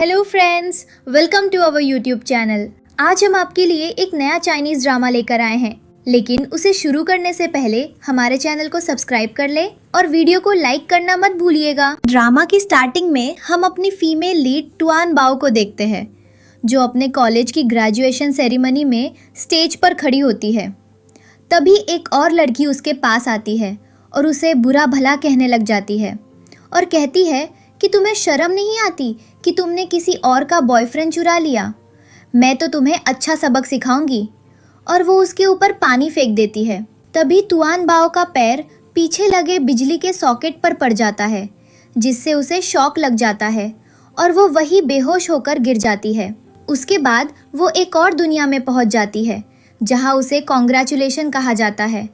Hello friends, welcome to our YouTube channel. आज हम आपके लिए एक नया चाइनीज ड्रामा लेकर आए हैं, लेकिन उसे शुरू करने से पहले हमारे चैनल को सब्सक्राइब कर ले और वीडियो को लाइक करना मत भूलिएगा। ड्रामा की स्टार्टिंग में हम अपनी फीमेल लीड टुआन बाओ को देखते हैं, जो अपने कॉलेज की ग्रेजुएशन सेरेमनी में स्टेज पर खड़ी होती है। तभी एक और लड़की उसके पास आती है और उसे बुरा भला कहने लग जाती है और कहती है कि तुम्हें शर्म नहीं आती कि तुमने किसी और का बॉयफ्रेंड चुरा लिया। मैं तो तुम्हें अच्छा सबक सिखाऊंगी। और वो उसके ऊपर पानी फेंक देती है। तभी तुआन बाओ का पैर पीछे लगे बिजली के सॉकेट पर पड़ जाता है, जिससे उसे शॉक लग जाता है और वो वही बेहोश होकर गिर जाती है। उसके बाद वो एक और दुनिया में पहुंच जाती है, जहां उसे कॉन्ग्रेचुलेशन कहा जाता है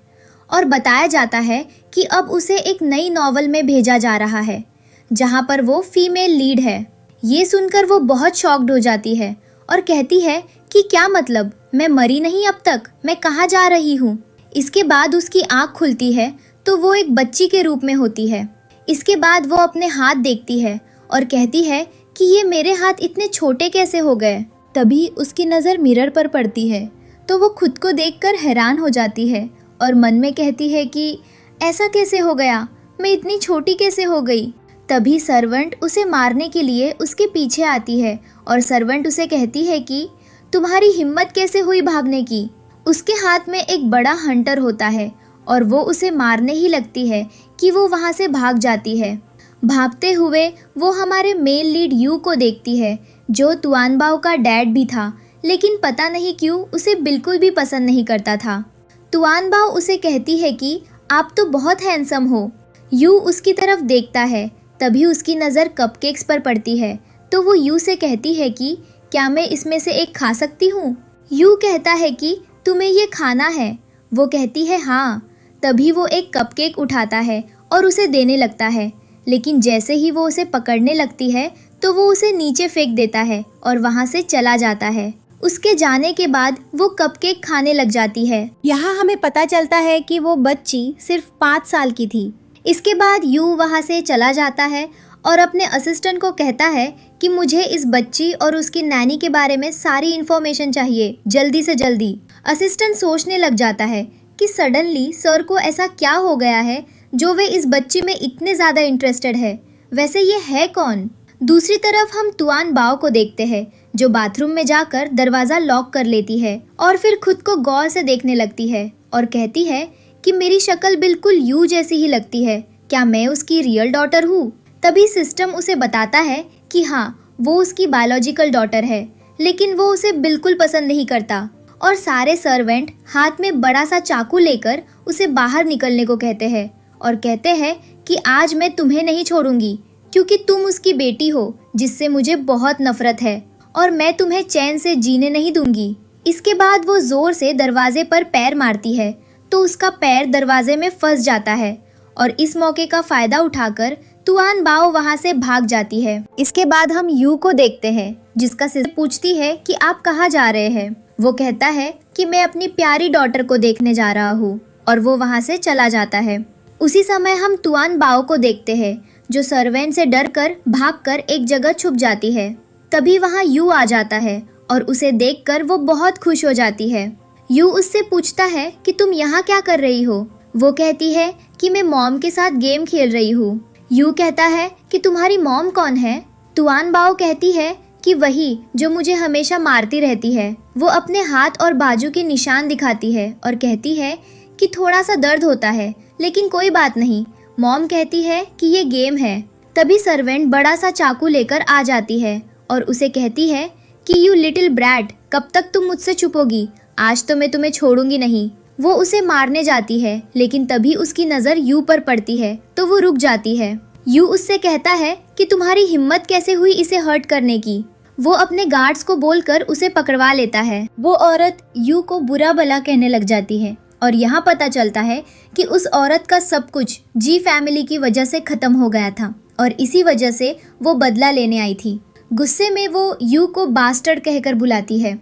और बताया जाता है कि अब उसे एक नई नॉवल में भेजा जा रहा है, जहां पर वो फीमेल लीड है। ये सुनकर वो बहुत शॉक्ड हो जाती है और कहती है कि क्या मतलब, मैं मरी नहीं अब तक, मैं कहाँ जा रही हूँ। इसके बाद उसकी आँख खुलती है तो वो एक बच्ची के रूप में होती है। इसके बाद वो अपने हाथ देखती है और कहती है कि ये मेरे हाथ इतने छोटे कैसे हो गए। तभी उसकी नज़र मिरर पर पड़ती है तो वो खुद को देखकर हैरान हो जाती है और मन में कहती है कि ऐसा कैसे हो गया, मैं इतनी छोटी कैसे हो गई। तभी सर्वेंट उसे मारने के लिए उसके पीछे आती है और सर्वेंट उसे कहती है कि तुम्हारी हिम्मत कैसे हुई भागने की। उसके हाथ में एक बड़ा हंटर होता है और वो उसे मारने ही लगती है कि वो वहाँ से भाग जाती है। भागते हुए वो हमारे मेल लीड यू को देखती है, जो तुआन बाओ का डैड भी था, लेकिन पता नहीं क्यों उसे बिल्कुल भी पसंद नहीं करता था। तुआन बाओ उसे कहती है कि आप तो बहुत हैंडसम हो। यू उसकी तरफ देखता है। तभी उसकी नज़र कपकेक्स पर पड़ती है तो वो यू से कहती है कि क्या मैं इसमें से एक खा सकती हूँ। यू कहता है कि तुम्हें ये खाना है। वो कहती है हाँ। तभी वो एक कपकेक उठाता है और उसे देने लगता है, लेकिन जैसे ही वो उसे पकड़ने लगती है तो वो उसे नीचे फेंक देता है और वहाँ से चला जाता है। उसके जाने के बाद वो कपकेक खाने लग जाती है। यहाँ हमें पता चलता है कि वो बच्ची सिर्फ 5 साल की थी। इसके बाद यू वहाँ से चला जाता है और अपने असिस्टेंट को कहता है कि मुझे इस बच्ची और उसकी नैनी के बारे में सारी इन्फॉर्मेशन चाहिए, जल्दी से जल्दी। असिस्टेंट सोचने लग जाता है कि सडनली सर को ऐसा क्या हो गया है जो वे इस बच्ची में इतने ज़्यादा इंटरेस्टेड है। वैसे ये है कौन। दूसरी तरफ हम तुआन बाओ को देखते हैं, जो बाथरूम में जाकर दरवाज़ा लॉक कर लेती है और फिर खुद को गौर से देखने लगती है और कहती है कि मेरी शक्ल बिल्कुल यू जैसी ही लगती है, क्या मैं उसकी रियल डॉटर हूँ। तभी सिस्टम उसे बताता है कि हाँ, वो उसकी बायोलॉजिकल डॉटर है, लेकिन वो उसे बिल्कुल पसंद नहीं करता और सारे सर्वेंट हाथ में बड़ा सा चाकू लेकर उसे बाहर निकलने को कहते हैं और कहते हैं कि आज मैं तुम्हें नहीं छोड़ूंगी, क्योंकि तुम उसकी बेटी हो जिससे मुझे बहुत नफरत है और मैं तुम्हें चैन से जीने नहीं दूंगी। इसके बाद वो जोर से दरवाजे पर पैर मारती है तो उसका पैर दरवाजे में फंस जाता है और इस मौके का फायदा उठाकर तुआन बाओ वहां से भाग जाती है। इसके बाद हम यू को देखते हैं, जिसका सिस्टर पूछती है कि आप कहाँ जा रहे हैं। वो कहता है कि मैं अपनी प्यारी डॉटर को देखने जा रहा हूँ और वो वहां से चला जाता है। उसी समय हम तुआन बाओ को देखते हैं, जो सर्वेंट से डरकर भागकर एक जगह छुप जाती है। तभी वहाँ यू आ जाता है और उसे देखकर वो बहुत खुश हो जाती है। यू उससे पूछता है कि तुम यहाँ क्या कर रही हो। वो कहती है कि मैं मॉम के साथ गेम खेल रही हूँ। यू कहता है कि तुम्हारी मॉम कौन है। तुआन बाओ कहती है कि वही जो मुझे हमेशा मारती रहती है। वो अपने हाथ और बाजू के निशान दिखाती है और कहती है कि थोड़ा सा दर्द होता है, लेकिन कोई बात नहीं। मॉम कहती है कि ये गेम है। तभी सर्वेंट बड़ा सा चाकू लेकर आ जाती है और उसे कहती है कि यू लिटिल ब्रैट, कब तक तुम मुझसे छुपोगी, आज तो मैं तुम्हें छोड़ूंगी नहीं। वो उसे मारने जाती है, लेकिन तभी उसकी नज़र यू पर पड़ती है तो वो रुक जाती है। यू उससे कहता है कि तुम्हारी हिम्मत कैसे हुई इसे हर्ट करने की। वो अपने गार्ड्स को बोलकर उसे पकड़वा लेता है। वो औरत यू को बुरा भला कहने लग जाती है और यहाँ पता चलता है कि उस औरत का सब कुछ जी फैमिली की वजह से ख़त्म हो गया था और इसी वजह से वो बदला लेने आई थी। गुस्से में वो यू को बास्टर्ड कहकर बुलाती है।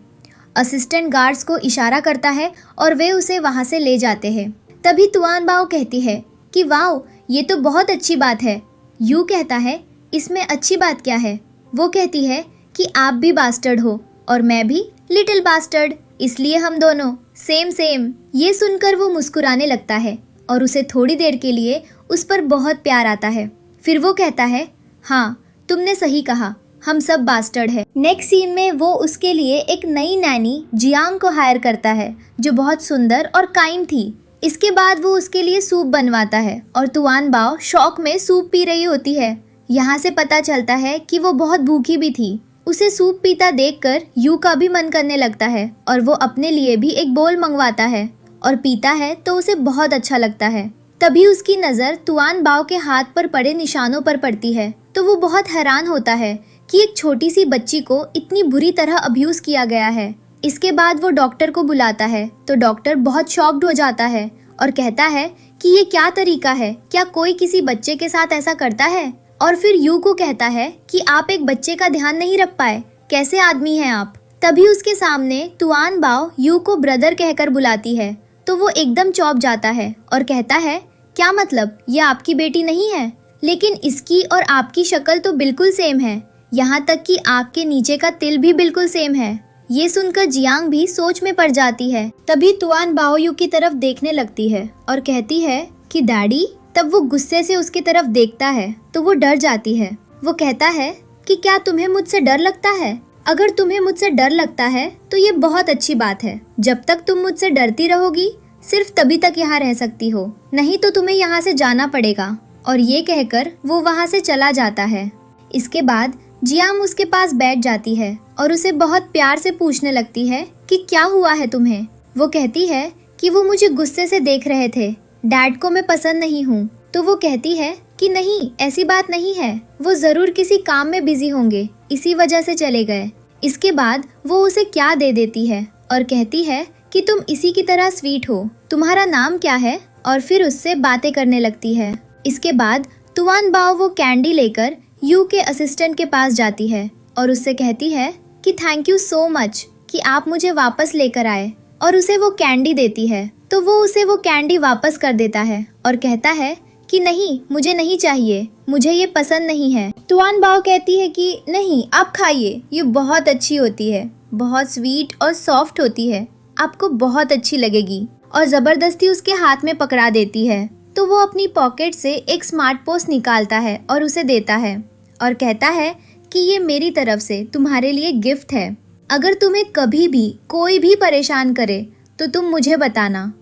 असिस्टेंट गार्ड्स को इशारा करता है और वे उसे वहाँ से ले जाते हैं। तभी तुआन बाओ कहती है कि वाओ, ये तो बहुत अच्छी बात है। यू कहता है इसमें अच्छी बात क्या है। वो कहती है कि आप भी बास्टर्ड हो और मैं भी लिटिल बास्टर्ड, इसलिए हम दोनों सेम सेम। ये सुनकर वो मुस्कुराने लगता है और उसे थोड़ी देर के लिए उस पर बहुत प्यार आता है। फिर वो कहता है, हाँ तुमने सही कहा, हम सब बास्टर्ड है। नेक्स्ट सीन में वो उसके लिए एक नई नैनी जियांग को हायर करता है जो बहुत सुंदर और काइंड थी। इसके बाद वो उसके लिए सूप बनवाता है और तुआन बाओ शौक में सूप पी रही होती है। यहाँ से पता चलता है कि वो बहुत भूखी भी थी। उसे सूप पीता देखकर यू का भी मन करने लगता है और वो अपने लिए भी एक बोल मंगवाता है और पीता है तो उसे बहुत अच्छा लगता है। तभी उसकी नज़र तुआन बाओ के हाथ पर पड़े निशानों पर पड़ती है तो वो बहुत हैरान होता है कि एक छोटी सी बच्ची को इतनी बुरी तरह अब्यूज किया गया है। इसके बाद वो डॉक्टर को बुलाता है तो डॉक्टर बहुत शॉक्ड हो जाता है और कहता है कि ये क्या तरीका है, क्या कोई किसी बच्चे के साथ ऐसा करता है। और फिर यू को कहता है कि आप एक बच्चे का ध्यान नहीं रख पाए, कैसे आदमी हैं आप। तभी उसके सामने तुआन बाओ यू को ब्रदर कहकर बुलाती है तो वो एकदम चौंक जाता है और कहता है, क्या मतलब, ये आपकी बेटी नहीं है? लेकिन इसकी और आपकी शक्ल तो बिल्कुल सेम है, यहाँ तक कि आँख के नीचे का तिल भी बिल्कुल सेम है। ये सुनकर जियांग भी सोच में पड़ जाती है। तभी तुआन बाओ यू की तरफ देखने लगती है और कहती है कि डैडी। तब वो गुस्से से उसकी तरफ देखता है तो वो डर जाती है। वो कहता है कि क्या तुम्हें मुझसे डर लगता है? अगर तुम्हें मुझसे डर लगता है तो ये बहुत अच्छी बात है। जब तक तुम मुझसे डरती रहोगी सिर्फ तभी तक यहाँ रह सकती हो, नहीं तो तुम्हें यहाँ से जाना पड़ेगा। और ये कहकर वो वहाँ से चला जाता है। इसके बाद जियांग उसके पास बैठ जाती है और उसे बहुत प्यार से पूछने लगती है कि क्या हुआ है तुम्हें। वो कहती है कि वो मुझे गुस्से से देख रहे थे, डैड को मैं पसंद नहीं हूँ। तो वो कहती है कि नहीं, ऐसी बात नहीं है, वो जरूर किसी काम में बिजी होंगे, इसी वजह से चले गए। इसके बाद वो उसे क्या दे देती है और कहती है कि तुम इसी की तरह स्वीट हो, तुम्हारा नाम क्या है? और फिर उससे बातें करने लगती है। इसके बाद तुआन बाओ वो कैंडी लेकर यू के असिस्टेंट के पास जाती है और उससे कहती है कि थैंक यू सो मच कि आप मुझे वापस लेकर आए, और उसे वो कैंडी देती है। तो वो उसे वो कैंडी वापस कर देता है और कहता है कि नहीं, मुझे नहीं चाहिए, मुझे ये पसंद नहीं है। तुआन बाओ कहती है कि नहीं, आप खाइए, ये बहुत अच्छी होती है, बहुत स्वीट और सॉफ्ट होती है, आपको बहुत अच्छी लगेगी। और ज़बरदस्ती उसके हाथ में पकड़ा देती है। तो वो अपनी पॉकेट से एक स्मार्ट पोस्ट निकालता है और उसे देता है और कहता है कि ये मेरी तरफ से तुम्हारे लिए गिफ्ट है, अगर तुम्हें कभी भी कोई भी परेशान करे तो तुम मुझे बताना।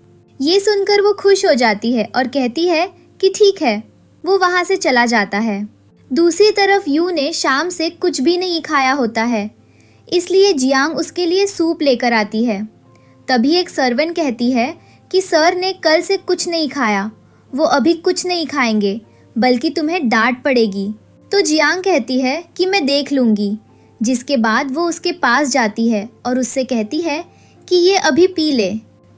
ये सुनकर वो खुश हो जाती है और कहती है कि ठीक है। वो वहाँ से चला जाता है। दूसरी तरफ यू ने शाम से कुछ भी नहीं खाया होता है, इसलिए जियांग उसके लिए सूप लेकर आती है। तभी एक सर्वेंट कहती है कि सर ने कल से कुछ नहीं खाया, वो अभी कुछ नहीं खाएंगे, बल्कि तुम्हें डांट पड़ेगी। तो जियांग कहती है कि मैं देख लूँगी। जिसके बाद वो उसके पास जाती है और उससे कहती है कि ये अभी पी ले।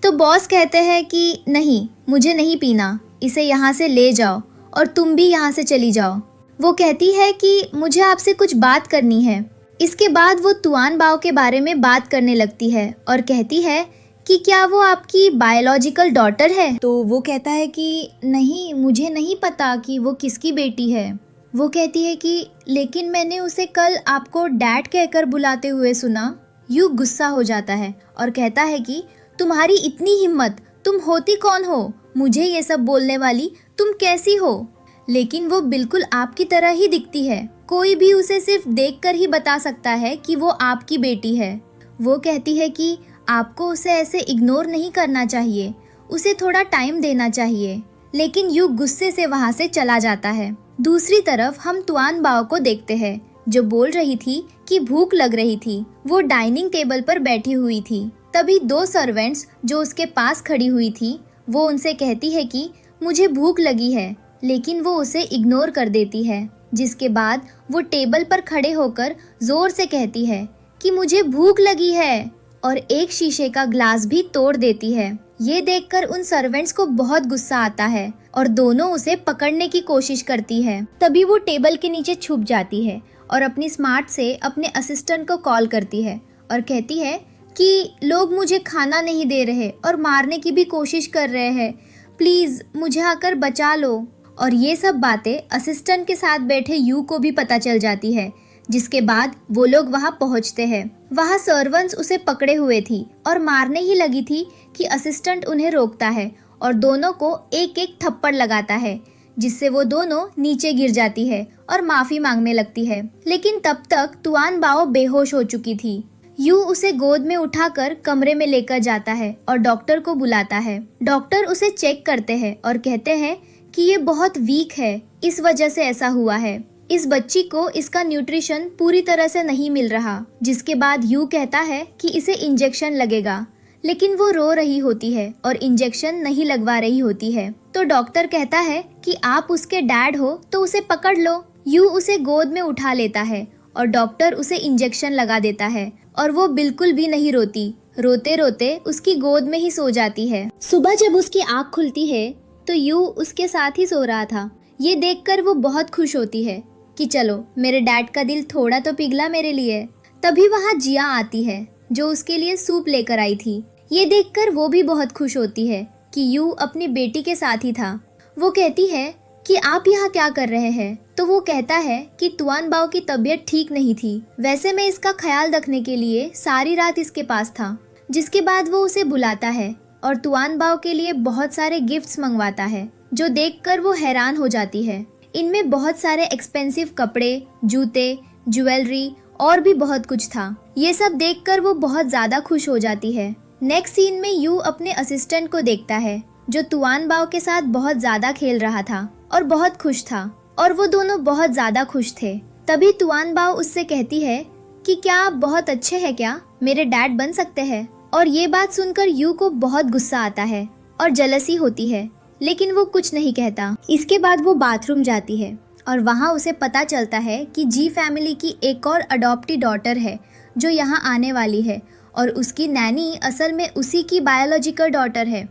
तो बॉस कहते हैं कि नहीं, मुझे नहीं पीना, इसे यहाँ से ले जाओ और तुम भी यहाँ से चली जाओ। वो कहती है कि मुझे आपसे कुछ बात करनी है। इसके बाद वो तुआन बाओ के बारे में बात करने लगती है और कहती है कि क्या वो आपकी बायोलॉजिकल डॉटर है? तो वो कहता है कि नहीं, मुझे नहीं पता कि वो किसकी बेटी है। वो कहती है कि लेकिन मैंने उसे कल आपको डैड कहकर बुलाते हुए सुना। यू गुस्सा हो जाता है और कहता है कि तुम्हारी इतनी हिम्मत, तुम होती कौन हो मुझे ये सब बोलने वाली, तुम कैसी हो? लेकिन वो बिल्कुल आपकी तरह ही दिखती है, कोई भी उसे सिर्फ देखकर ही बता सकता है कि वो आपकी बेटी है। वो कहती है कि आपको उसे ऐसे इग्नोर नहीं करना चाहिए, उसे थोड़ा टाइम देना चाहिए। लेकिन यू गुस्से से वहाँ से चला जाता है। दूसरी तरफ हम तुआन बाओ को देखते हैं जो बोल रही थी कि भूख लग रही थी। वो डाइनिंग टेबल पर बैठी हुई थी। तभी दो सर्वेंट्स जो उसके पास खड़ी हुई थी, वो उनसे कहती है कि मुझे भूख लगी है, लेकिन वो उसे इग्नोर कर देती है। जिसके बाद वो टेबल पर खड़े होकर जोर से कहती है कि मुझे भूख लगी है, और एक शीशे का ग्लास भी तोड़ देती है। ये देखकर उन सर्वेंट्स को बहुत गुस्सा आता है और दोनों उसे पकड़ने की कोशिश करती है। तभी वो टेबल के नीचे छुप जाती है और अपनी स्मार्ट से अपने असिस्टेंट को कॉल करती है और कहती है कि लोग मुझे खाना नहीं दे रहे और मारने की भी कोशिश कर रहे हैं, प्लीज मुझे आकर बचा लो। और ये सब बातें असिस्टेंट के साथ बैठे यू को भी पता चल जाती है, जिसके बाद वो लोग वहाँ पहुँचते हैं। वहाँ सर्वेंट्स उसे पकड़े हुए थी और मारने ही लगी थी कि असिस्टेंट उन्हें रोकता है और दोनों को एक एक थप्पड़ लगाता है, जिससे वो दोनों नीचे गिर जाती है और माफी मांगने लगती है। लेकिन तब तक तुआन बाओ बेहोश हो चुकी थी। यू उसे गोद में उठाकर कमरे में लेकर जाता है और डॉक्टर को बुलाता है। डॉक्टर उसे चेक करते हैं और कहते हैं कि ये बहुत वीक है, इस वजह से ऐसा हुआ है। इस बच्ची को इसका न्यूट्रिशन पूरी तरह से नहीं मिल रहा। जिसके बाद यू कहता है कि इसे इंजेक्शन लगेगा, लेकिन वो रो रही होती है और इंजेक्शन नहीं लगवा रही होती है। तो डॉक्टर कहता है कि आप उसके डैड हो तो उसे पकड़ लो। यू उसे गोद में उठा लेता है और डॉक्टर उसे इंजेक्शन लगा देता है और वो बिल्कुल भी नहीं रोती। रोते रोते उसकी गोद में ही सो जाती है। सुबह जब उसकी आँख खुलती है तो यू उसके साथ ही सो रहा था। ये देखकर वो बहुत खुश होती है कि चलो मेरे डैड का दिल थोड़ा तो पिघला मेरे लिए। तभी वहाँ जिया आती है जो उसके लिए सूप लेकर आई थी। ये देखकर वो भी बहुत खुश होती है कि यू अपनी बेटी के साथ ही था। वो कहती है कि आप यहाँ क्या कर रहे हैं? तो वो कहता है कि तुआन बाओ की तबीयत ठीक नहीं थी, वैसे मैं इसका ख्याल रखने के लिए सारी रात इसके पास था। जिसके बाद वो उसे बुलाता है और तुआन बाओ के लिए बहुत सारे गिफ्ट्स मंगवाता है, जो देखकर वो हैरान हो जाती है। इनमें बहुत सारे एक्सपेंसिव कपड़े, जूते, ज्वेलरी और भी बहुत कुछ था। ये सब देखकर वो बहुत ज्यादा खुश हो जाती है। नेक्स्ट सीन में यू अपने असिस्टेंट को देखता है जो तुआन बाओ के साथ बहुत ज्यादा खेल रहा था और बहुत खुश था और वो दोनों बहुत ज्यादा खुश थे। तभी तुआन बाओ उससे कहती है कि क्या आप बहुत अच्छे हैं क्या? मेरे डैड बन सकते हैं। और ये बात सुनकर यू को बहुत गुस्सा आता है और जलसी होती है, लेकिन वो कुछ नहीं कहता। इसके बाद वो बाथरूम जाती है और वहाँ उसे पता चलता है कि जी फैमिली की एक और अडॉप्टी डॉटर है जो यहाँ आने वाली है और उसकी नैनी असल में उसी की बायोलॉजिकल डॉटर है।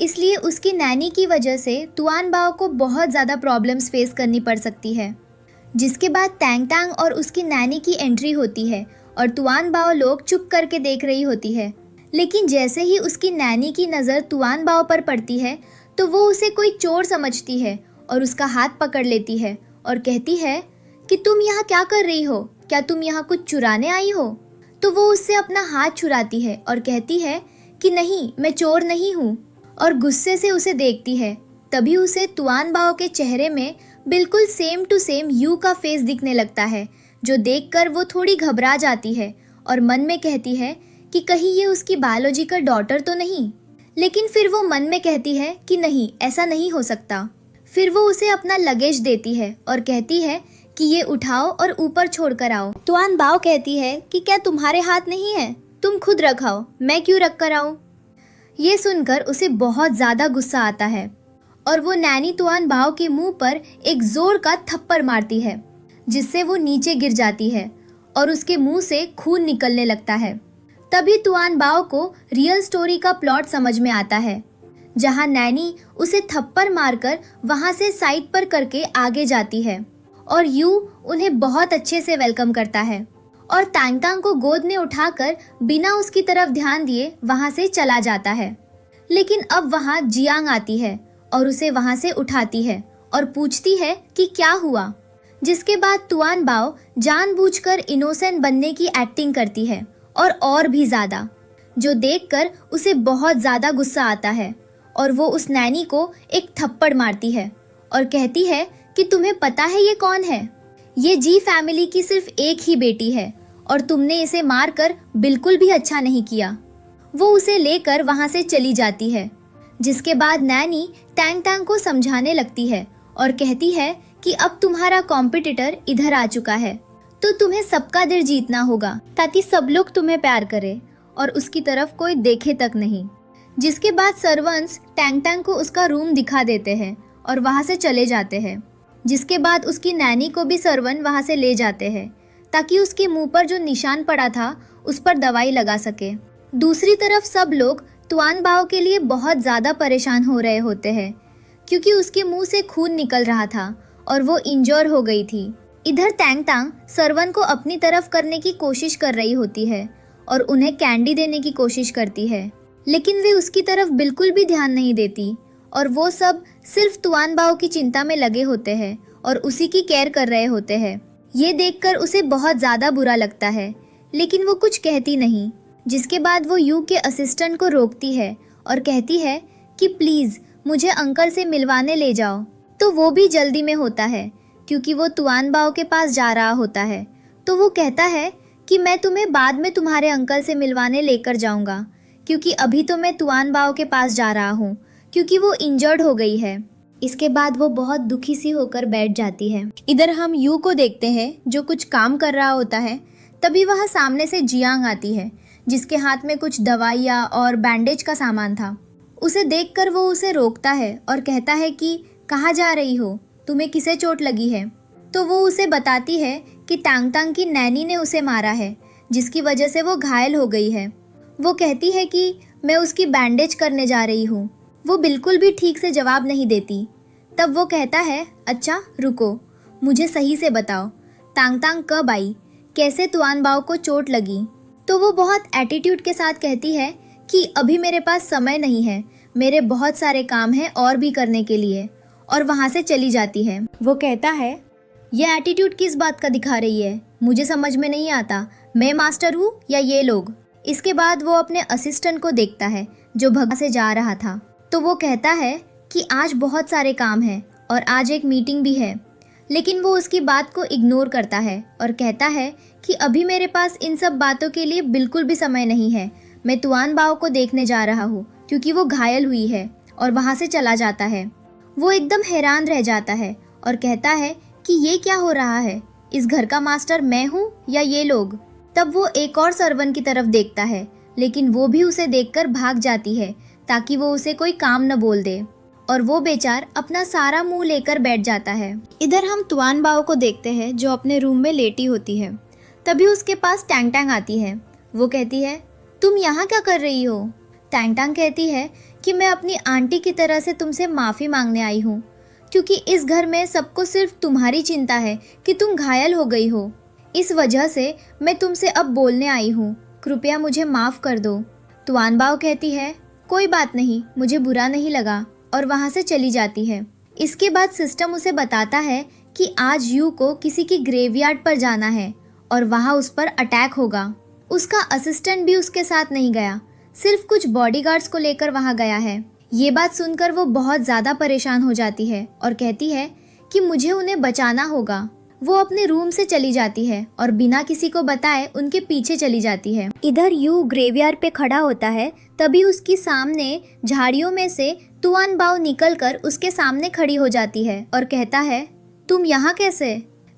इसलिए उसकी नैनी की वजह से तुआन बाओ को बहुत ज़्यादा प्रॉब्लम्स फेस करनी पड़ सकती है। जिसके बाद टैंग टैंग और उसकी नैनी की एंट्री होती है और तुआन बाओ लोग चुप करके देख रही होती है। लेकिन जैसे ही उसकी नैनी की नज़र तुआन बाओ पर पड़ती है तो वो उसे कोई चोर समझती है और उसका हाथ पकड़ लेती है और कहती है कि तुम यहाँ क्या कर रही हो? क्या तुम यहाँ कुछ चुराने आई हो? तो वो उससे अपना हाथ छुड़ाती है और कहती है कि नहीं, मैं चोर नहीं हूँ, और गुस्से से उसे देखती है। तभी उसे तुआन बाओ के चेहरे में बिल्कुल सेम टू सेम यू का फेस दिखने लगता है, जो देखकर वो थोड़ी घबरा जाती है और मन में कहती है कि कहीं ये उसकी बायोलॉजिकल डॉटर तो नहीं। लेकिन फिर वो मन में कहती है कि नहीं, ऐसा नहीं हो सकता। फिर वो उसे अपना लगेज देती है और कहती है कि ये उठाओ और ऊपर छोड़ कर आओ। तुआन बाओ कहती है कि क्या तुम्हारे हाथ नहीं है? तुम खुद रखाओ, मैं क्यों रख कर आऊँ? ये सुनकर उसे बहुत ज़्यादा गुस्सा आता है और वो नैनी तुआन बाओ के मुंह पर एक जोर का थप्पड़ मारती है, जिससे वो नीचे गिर जाती है और उसके मुंह से खून निकलने लगता है। तभी तुआन बाओ को रियल स्टोरी का प्लॉट समझ में आता है, जहां नैनी उसे थप्पड़ मारकर वहां से साइड पर करके आगे जाती है और यू उन्हें बहुत अच्छे से वेलकम करता है और टैंग टैंग को गोद में उठाकर बिना उसकी तरफ ध्यान दिए वहां से चला जाता है। लेकिन अब वहां जियांग आती है और उसे वहां से उठाती है और पूछती है कि क्या हुआ। जिसके बाद तुआन बाओ जानबूझकर इनोसेंट बनने की एक्टिंग करती है और भी ज्यादा, जो देखकर उसे बहुत ज्यादा गुस्सा आता है और वो उस नैनी को एक थप्पड़ मारती है और कहती है कि तुम्हें पता है ये कौन है? ये जी फैमिली की सिर्फ एक ही बेटी है और तुमने इसे मारकर बिल्कुल भी अच्छा नहीं किया। वो उसे लेकर वहां से चली जाती है। जिसके बाद नैनी टैंग टैंग को समझाने लगती है और कहती है कि अब तुम्हारा कॉम्पिटिटर इधर आ चुका है, तो तुम्हें सबका दिल जीतना होगा ताकि सब लोग तुम्हें प्यार करें और उसकी तरफ कोई देखे तक नहीं। जिसके बाद सर्वेंट्स टैंग टैंग को उसका रूम दिखा देते हैं और वहां से चले जाते हैं। जिसके बाद उसकी नैनी को भी सर्वेंट वहां से ले जाते हैं ताकि उसके मुंह पर जो निशान पड़ा था उस पर दवाई लगा सके। दूसरी तरफ सब लोग तुआन बाओ के लिए बहुत ज़्यादा परेशान हो रहे होते हैं क्योंकि उसके मुंह से खून निकल रहा था और वो इंजोर हो गई थी। इधर टैंग टैंग सर्वेंट को अपनी तरफ करने की कोशिश कर रही होती है और उन्हें कैंडी देने की कोशिश करती है, लेकिन वे उसकी तरफ बिल्कुल भी ध्यान नहीं देती और वो सब सिर्फ तुआन बाओ की चिंता में लगे होते हैं और उसी की केयर कर रहे होते हैं। ये देखकर उसे बहुत ज़्यादा बुरा लगता है, लेकिन वो कुछ कहती नहीं। जिसके बाद वो यू के असिस्टेंट को रोकती है और कहती है कि प्लीज़ मुझे अंकल से मिलवाने ले जाओ। तो वो भी जल्दी में होता है क्योंकि वो तुआन बाओ के पास जा रहा होता है। तो वो कहता है कि मैं तुम्हें बाद में तुम्हारे अंकल से मिलवाने लेकर जाऊंगा, क्योंकि अभी तो मैं तुआन बाओ के पास जा रहा हूँ क्योंकि वो इंजर्ड हो गई है। इसके बाद वो बहुत दुखी सी होकर बैठ जाती है। इधर हम यू को देखते हैं जो कुछ काम कर रहा होता है। तभी वह सामने से जियांग आती है जिसके हाथ में कुछ दवाइयाँ और बैंडेज का सामान था। उसे देखकर वो उसे रोकता है और कहता है कि कहाँ जा रही हो, तुम्हें किसे चोट लगी है। तो वो उसे बताती है कि टांग टांग की नैनी ने उसे मारा है जिसकी वजह से वो घायल हो गई है। वो कहती है कि मैं उसकी बैंडेज करने जा रही हूँ। वो बिल्कुल भी ठीक से जवाब नहीं देती। तब वो कहता है अच्छा रुको, मुझे सही से बताओ टांग टांग कब आई, कैसे तुआन बाओ को चोट लगी। तो वो बहुत एटीट्यूड के साथ कहती है कि अभी मेरे पास समय नहीं है, मेरे बहुत सारे काम हैं और भी करने के लिए, और वहाँ से चली जाती है। वो कहता है ये एटीट्यूड किस बात का दिखा रही है, मुझे समझ में नहीं आता, मैं मास्टर हूँ या ये लोग। इसके बाद वो अपने असिस्टेंट को देखता है जो भगा से जा रहा था। तो वो कहता है कि आज बहुत सारे काम हैं और आज एक मीटिंग भी है, लेकिन वो उसकी बात को इग्नोर करता है और कहता है कि अभी मेरे पास इन सब बातों के लिए बिल्कुल भी समय नहीं है, मैं तुआन बाओ को देखने जा रहा हूँ क्योंकि वो घायल हुई है, और वहाँ से चला जाता है। वो एकदम हैरान रह जाता है और कहता है कि ये क्या हो रहा है, इस घर का मास्टर मैं हूँ या ये लोग। तब वो एक और सर्वन की तरफ देखता है, लेकिन वो भी उसे देखकर भाग जाती है ताकि वो उसे कोई काम न बोल दे, और वो बेचार अपना सारा मुंह लेकर बैठ जाता है। इधर हम तुआन बाओ को देखते हैं जो अपने रूम में लेटी होती है। तभी उसके पास टैंग टैंग आती है। वो कहती है तुम यहाँ क्या कर रही हो। टैंग टैंग कहती है कि मैं अपनी आंटी की तरह से तुमसे माफ़ी मांगने आई हूँ, क्योंकि इस घर में सबको सिर्फ तुम्हारी चिंता है कि तुम घायल हो गई हो। इस वजह से मैं तुमसे अब बोलने आई हूँ, कृपया मुझे माफ़ कर दो। तुआन बाओ कहती है कोई बात नहीं, मुझे बुरा नहीं लगा, और वहाँ से चली जाती है। इसके बाद सिस्टम उसे बताता है कि आज यू को किसी की ग्रेवयार्ड पर जाना है और वहाँ उस पर अटैक होगा। उसका असिस्टेंट भी उसके साथ नहीं गया, सिर्फ कुछ बॉडीगार्ड्स को लेकर वहाँ गया है। ये बात सुनकर वो बहुत ज़्यादा परेशान हो जाती है और कहती है कि मुझे उन्हें बचाना होगा। वो अपने रूम से चली जाती है और बिना किसी को बताए उनके पीछे चली जाती है। इधर यू ग्रेवयार्ड पे खड़ा होता है। तभी उसकी सामने झाड़ियों में से तुआन बाओ निकलकर उसके सामने खड़ी हो जाती है और कहता है तुम यहाँ कैसे।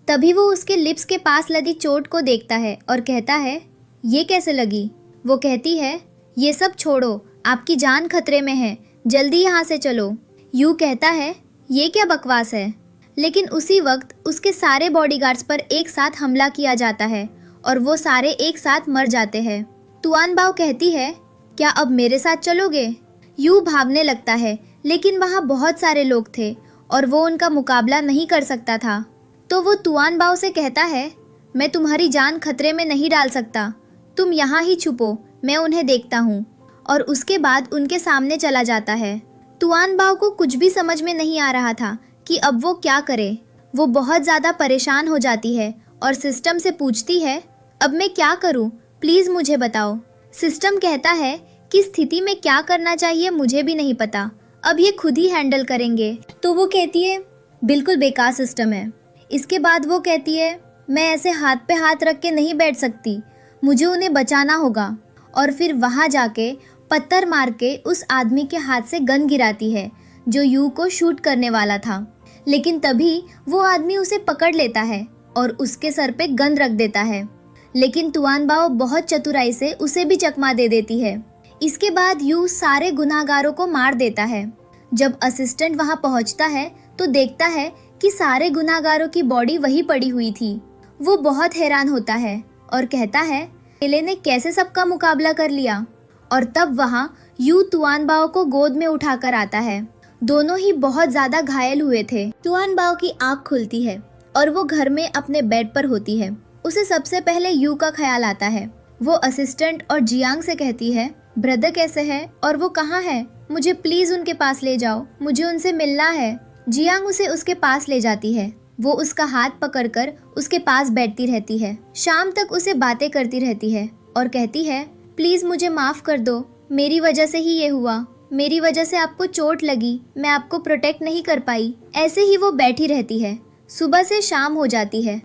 तभी वो उसके लिप्स के पास लगी चोट को देखता है और कहता है ये कैसे लगी। वो कहती है ये सब छोड़ो, आपकी जान खतरे में है, जल्दी यहाँ से चलो। यू कहता है ये क्या बकवास है, लेकिन उसी वक्त उसके सारे बॉडीगार्ड्स पर एक साथ हमला किया जाता है और वो सारे एक साथ मर जाते हैं। तुआन बाओ कहती है क्या अब मेरे साथ चलोगे। यू भागने लगता है, लेकिन वहाँ बहुत सारे लोग थे और वो उनका मुकाबला नहीं कर सकता था। तो वो तुआन बाओ से कहता है मैं तुम्हारी जान खतरे में नहीं डाल सकता, तुम यहाँ ही छुपो, मैं उन्हें देखता हूँ। और उसके बाद उनके सामने चला जाता है। तुआन बाओ को कुछ भी समझ में नहीं आ रहा था कि अब वो क्या करे। वो बहुत ज़्यादा परेशान हो जाती है और सिस्टम से पूछती है अब मैं क्या करूँ, प्लीज़ मुझे बताओ। सिस्टम कहता है कि स्थिति में क्या करना चाहिए मुझे भी नहीं पता, अब ये खुद ही हैंडल करेंगे। तो वो कहती है बिल्कुल बेकार सिस्टम है। इसके बाद वो कहती है मैं ऐसे हाथ पे हाथ रख के नहीं बैठ सकती, मुझे उन्हें बचाना होगा। और फिर वहाँ जाके पत्थर मार के उस आदमी के हाथ से गन गिराती है जो यू को शूट करने वाला था। लेकिन तभी वो आदमी उसे पकड़ लेता है और उसके सर पे गन रख देता है। लेकिन तुआन बाओ बहुत चतुराई से उसे भी चकमा दे देती है। इसके बाद यू सारे गुनाहगारों को मार देता है। जब असिस्टेंट वहाँ पहुँचता है तो देखता है कि सारे गुनाहगारों की बॉडी वही पड़ी हुई थी। वो बहुत हैरान होता है और कहता है अकेले ने कैसे सबका मुकाबला कर लिया। और तब वहाँ यू तुआन बाओ को गोद में उठाकर आता है। दोनों ही बहुत ज्यादा घायल हुए थे। तुआन बाओ की आँख खुलती है और वो घर में अपने बेड पर होती है। उसे सबसे पहले यू का ख्याल आता है। वो असिस्टेंट और जियांग से कहती है ब्रदर कैसे है और वो कहाँ है, मुझे प्लीज उनके पास ले जाओ, मुझे उनसे मिलना है। जियांग उसे उसके पास ले जाती है वो उसका हाथ पकड़कर उसके पास बैठती रहती है। शाम तक उसे बातें करती रहती है और कहती है, प्लीज मुझे माफ कर दो, मेरी वजह से ही ये हुआ, मेरी वजह से आपको चोट लगी, मैं आपको प्रोटेक्ट नहीं कर पाई। ऐसे ही वो बैठी रहती है। सुबह से शाम हो जाती है।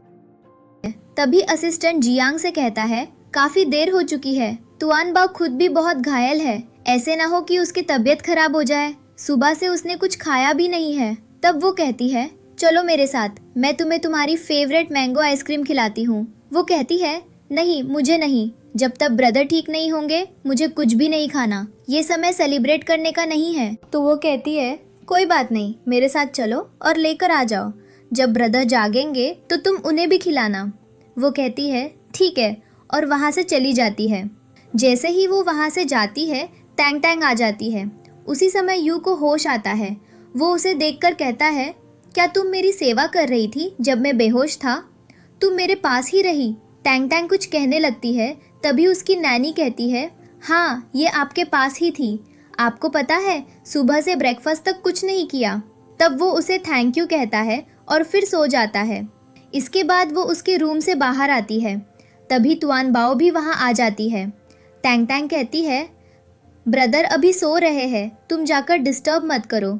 तभी असिस्टेंट जियांग से कहता है, काफी देर हो चुकी है, तुआन बाओ खुद भी बहुत घायल है, ऐसे ना हो कि उसकी तबीयत खराब हो जाए, सुबह से उसने कुछ खाया भी नहीं है। तब वो कहती है, चलो मेरे साथ, मैं तुम्हें तुम्हारी फेवरेट मैंगो आइसक्रीम खिलाती हूँ। वो कहती है, नहीं मुझे नहीं, जब तक ब्रदर ठीक नहीं होंगे मुझे कुछ भी नहीं खाना, ये समय सेलिब्रेट करने का नहीं है। तो वो कहती है, कोई बात नहीं, मेरे साथ चलो और लेकर आ जाओ, जब ब्रदर जागेंगे तो तुम उन्हें भी खिलाना। वो कहती है, ठीक है, और वहाँ से चली जाती है। जैसे ही वो वहाँ से जाती है, टैंग टैंग आ जाती है। उसी समय यू को होश आता है। वो उसे देखकर कहता है, क्या तुम मेरी सेवा कर रही थी जब मैं बेहोश था? तुम मेरे पास ही रही। टैंग टैंग कुछ कहने लगती है, तभी उसकी नैनी कहती है, हाँ ये आपके पास ही थी, आपको पता है सुबह से ब्रेकफास्ट तक कुछ नहीं किया। तब वो उसे थैंक यू कहता है और फिर सो जाता है। इसके बाद वो उसके रूम से बाहर आती है। तभी तुआन बाओ भी वहाँ आ जाती है। टैंग टैंग कहती है, ब्रदर अभी सो रहे हैं, तुम जाकर डिस्टर्ब मत करो।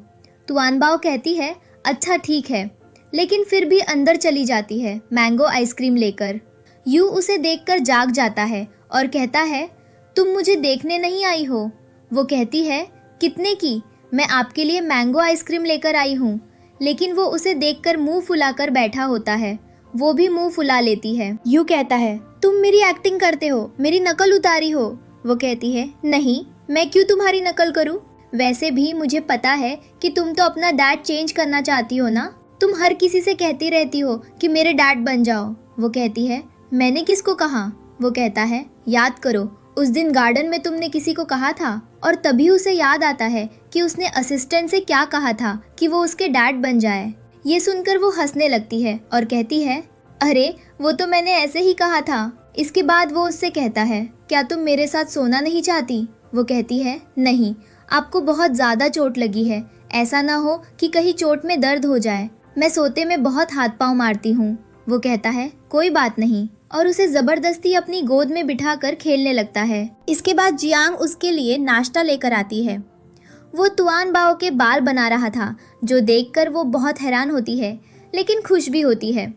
तुआन बाओ कहती है, अच्छा ठीक है, लेकिन फिर भी अंदर चली जाती है मैंगो आइसक्रीम लेकर। यू उसे देखकर जाग जाता है और कहता है, तुम मुझे देखने नहीं आई हो? वो कहती है, कितने की? मैं आपके लिए मैंगो आइसक्रीम लेकर आई हूँ। लेकिन वो उसे देखकर मुंह फुलाकर बैठा होता है। वो भी मुंह फुला लेती है। यू कहता है, तुम मेरी एक्टिंग करते हो, मेरी नकल उतारी हो। वो कहती है, नहीं, मैं क्यों तुम्हारी नकल करूं? वैसे भी मुझे पता है कि तुम तो अपना डैड चेंज करना चाहती हो ना, तुम हर किसी से कहती रहती हो कि मेरे डैड बन जाओ। वो कहती है, मैंने किसको कहा? वो कहता है, याद करो, उस दिन गार्डन में तुमने किसी को कहा था। और तभी उसे याद आता है कि उसने असिस्टेंट से क्या कहा था कि वो उसके डैड बन जाए। ये सुनकर वो हंसने लगती है और कहती है, अरे वो तो मैंने ऐसे ही कहा था। इसके बाद वो उससे कहता है, क्या तुम मेरे साथ सोना नहीं चाहती? वो कहती है, नहीं, आपको बहुत ज़्यादा चोट लगी है, ऐसा ना हो कि कहीं चोट में दर्द हो जाए, मैं सोते में बहुत हाथ पांव मारती हूँ। वो कहता है, कोई बात नहीं, और उसे जबरदस्ती अपनी गोद में बिठाकर खेलने लगता है। इसके बाद जियांग उसके लिए नाश्ता लेकर आती है। वो तुआन बाओ के बाल बना रहा था, जो देखकर वो बहुत हैरान होती है, लेकिन खुश भी होती है।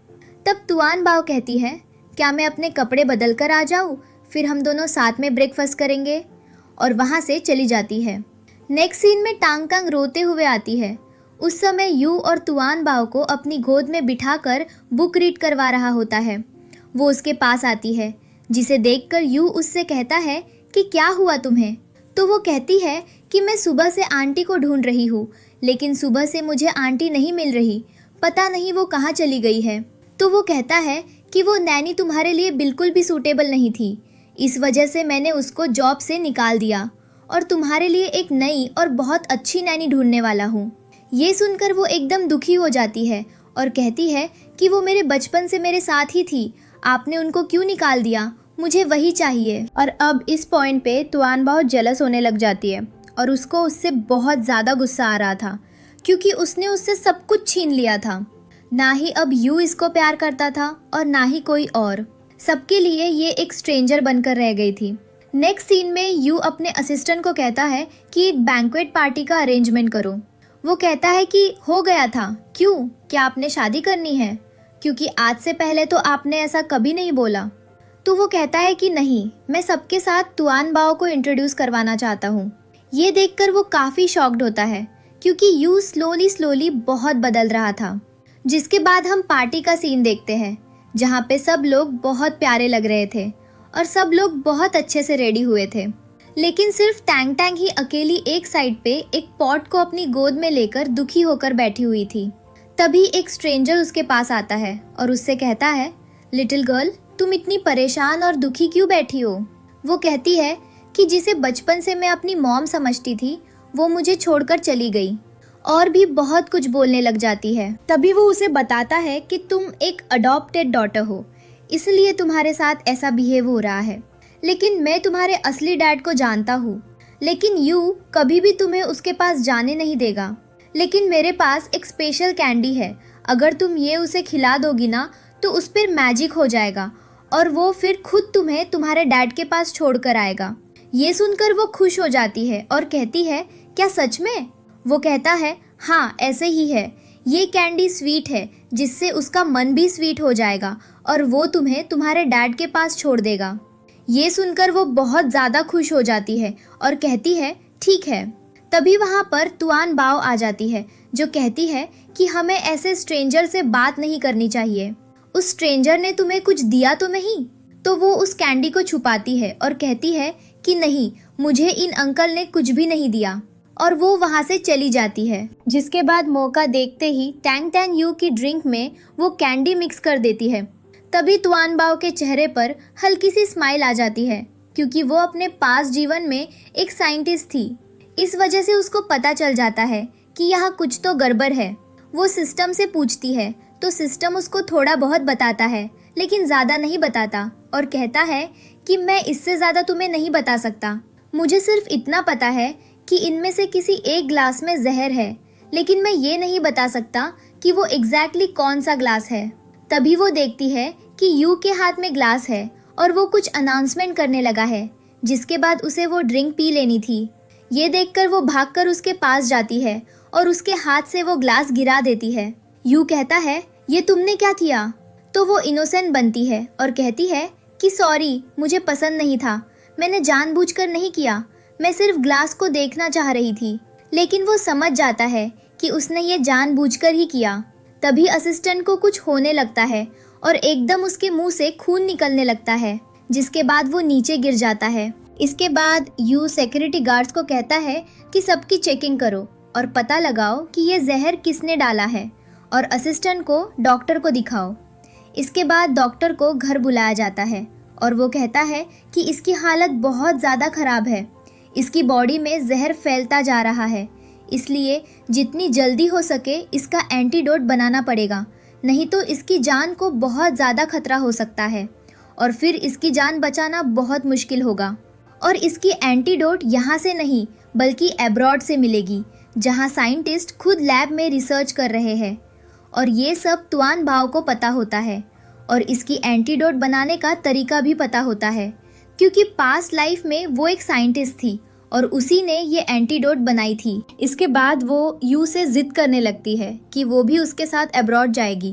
तब तुआन बाओ कहती है, क्या मैं अपने कपड़े बदल कर आ जाऊँ, फिर हम दोनों साथ में ब्रेकफास्ट करेंगे, और वहाँ से चली जाती है। नेक्स्ट सीन में टांग कांग रोते हुए आती है। उस समय यू और तुआन बाओ को अपनी गोद में बिठाकर बुक रीड करवा रहा होता है। वो उसके पास आती है, जिसे देखकर यू उससे कहता है कि क्या हुआ तुम्हें? तो वो कहती है कि मैं सुबह से आंटी को ढूंढ रही हूँ, लेकिन सुबह से मुझे आंटी नहीं मिल रही, पता नहीं वो कहाँ चली गई है। तो वो कहता है कि वो नैनी तुम्हारे लिए बिल्कुल भी सूटेबल नहीं थी, इस वजह से मैंने उसको जॉब से निकाल दिया और तुम्हारे लिए एक नई और बहुत अच्छी नैनी ढूंढने वाला हूँ। ये सुनकर वो एकदम दुखी हो जाती है और कहती है कि वो मेरे बचपन से मेरे साथ ही थी, आपने उनको क्यों निकाल दिया, मुझे वही चाहिए। और अब इस पॉइंट पे तुआन बहुत जेलस होने लग जाती है और उसको उससे बहुत ज़्यादा गुस्सा आ रहा था, क्योंकि उसने उससे सब कुछ छीन लिया था। ना ही अब यू इसको प्यार करता था और ना ही कोई और, सबके लिए ये एक स्ट्रेंजर बनकर रह गई थी। नेक्स्ट सीन में यू अपने असिस्टेंट को कहता है कि एक बैंक्वेट पार्टी का अरेंजमेंट करो। वो कहता है कि हो गया था, क्यों, क्या आपने शादी करनी है? क्योंकि आज से पहले तो आपने ऐसा कभी नहीं बोला। तो वो कहता है कि नहीं, मैं सबके साथ तुआन बाओ को इंट्रोड्यूस करवाना चाहता हूँ। ये देखकर वो काफ़ी शॉक्ड होता है, क्योंकि यू स्लोली बहुत बदल रहा था। जिसके बाद हम पार्टी का सीन देखते हैं, जहाँ पे सब लोग बहुत प्यारे लग रहे थे और सब लोग बहुत अच्छे से रेडी हुए थे। लेकिन सिर्फ टैंग टैंग ही अकेली एक साइड पे एक पॉट को अपनी गोद में लेकर दुखी होकर बैठी हुई थी। तभी एक स्ट्रेंजर उसके पास आता है और उससे कहता है, लिटिल गर्ल, तुम इतनी परेशान और दुखी क्यों बैठी हो? वो कहती है कि जिसे बचपन से मैं अपनी मॉम समझती थी, वो मुझे छोड़कर चली गई, और भी बहुत कुछ बोलने लग जाती है। तभी वो उसे बताता है कि तुम एक अडॉप्टेड डॉटर हो, इसलिए तुम्हारे साथ ऐसा बिहेव हो रहा है, लेकिन मैं तुम्हारे असली डैड को जानता हूँ, लेकिन यू कभी भी तुम्हें उसके पास जाने नहीं देगा। लेकिन मेरे पास एक स्पेशल कैंडी है, अगर तुम ये उसे खिला दोगी ना तो उस पर मैजिक हो जाएगा और वो फिर खुद तुम्हें तुम्हारे डैड के पास छोड़कर आएगा। ये सुनकर वो खुश हो जाती है और कहती है, क्या सच में? वो कहता है, हाँ ऐसे ही है। ये कैंडी स्वीट है जिससे उसका मन भी स्वीट हो जाएगा और वो तुम्हें तुम्हारे डैड के पास छोड़ देगा। ये सुनकर वो बहुत ज़्यादा खुश हो जाती है और कहती है, ठीक है। तभी वहाँ पर तुआन बाओ आ जाती है जो कहती है कि हमें ऐसे स्ट्रेंजर से बात नहीं करनी चाहिए। उस स्ट्रेंजर ने तुम्हें कुछ दिया तो नहीं? तो वो उस कैंडी को छुपाती है और कहती है कि नहीं, मुझे इन अंकल ने कुछ भी नहीं दिया, और वो वहाँ से चली जाती है। जिसके बाद मौका देखते ही टैंग टैंग यू की ड्रिंक में वो कैंडी मिक्स कर देती है। तभी तुआन बाओ के चेहरे पर हल्की सी स्माइल आ जाती है क्योंकि वो अपने पास जीवन में एक साइंटिस्ट थी। इस वजह से उसको पता चल जाता है कि यहाँ कुछ तो गड़बड़ है। वो सिस्टम से पूछती है तो सिस्टम उसको थोड़ा बहुत बताता है लेकिन ज़्यादा नहीं बताता और कहता है कि मैं इससे ज़्यादा तुम्हें नहीं बता सकता। मुझे सिर्फ इतना पता है कि इनमें से किसी एक ग्लास में जहर है, लेकिन मैं ये नहीं बता सकता कि वो एग्जैक्टली कौन सा ग्लास है। तभी वो देखती है कि यू के हाथ में ग्लास है और वो कुछ अनाउंसमेंट करने लगा है, जिसके बाद उसे वो ड्रिंक पी लेनी थी। ये देखकर वो भागकर उसके पास जाती है और उसके हाथ से वो ग्लास गिरा देती है। यू कहता है, ये तुमने क्या किया? तो वो इनोसेंट बनती है और कहती है कि सॉरी, मुझे पसंद नहीं था, मैंने जानबूझकर नहीं किया, मैं सिर्फ ग्लास को देखना चाह रही थी। लेकिन वो समझ जाता है कि उसने ये जानबूझकर ही किया। तभी असिस्टेंट को कुछ होने लगता है और एकदम उसके मुंह से खून निकलने लगता है, जिसके बाद वो नीचे गिर जाता है। इसके बाद यू सिक्योरिटी गार्ड्स को कहता है कि सबकी चेकिंग करो और पता लगाओ कि ये जहर किसने डाला है और असिस्टेंट को डॉक्टर को दिखाओ। इसके बाद डॉक्टर को घर बुलाया जाता है और वो कहता है कि इसकी हालत बहुत ज़्यादा ख़राब है, इसकी बॉडी में जहर फैलता जा रहा है, इसलिए जितनी जल्दी हो सके इसका एंटीडोट बनाना पड़ेगा, नहीं तो इसकी जान को बहुत ज़्यादा खतरा हो सकता है और फिर इसकी जान बचाना बहुत मुश्किल होगा। और इसकी एंटीडोट यहाँ से नहीं बल्कि एब्रॉड से मिलेगी, जहाँ साइंटिस्ट खुद लैब में रिसर्च कर रहे हैं। और ये सब तुआन बाओ को पता होता है और इसकी एंटीडोट बनाने का तरीका भी पता होता है क्योंकि पास्ट लाइफ में वो एक साइंटिस्ट थी और उसी ने ये एंटीडोट बनाई थी। इसके बाद वो यू से जिद करने लगती है कि वो भी उसके साथ अब्रॉड जाएगी।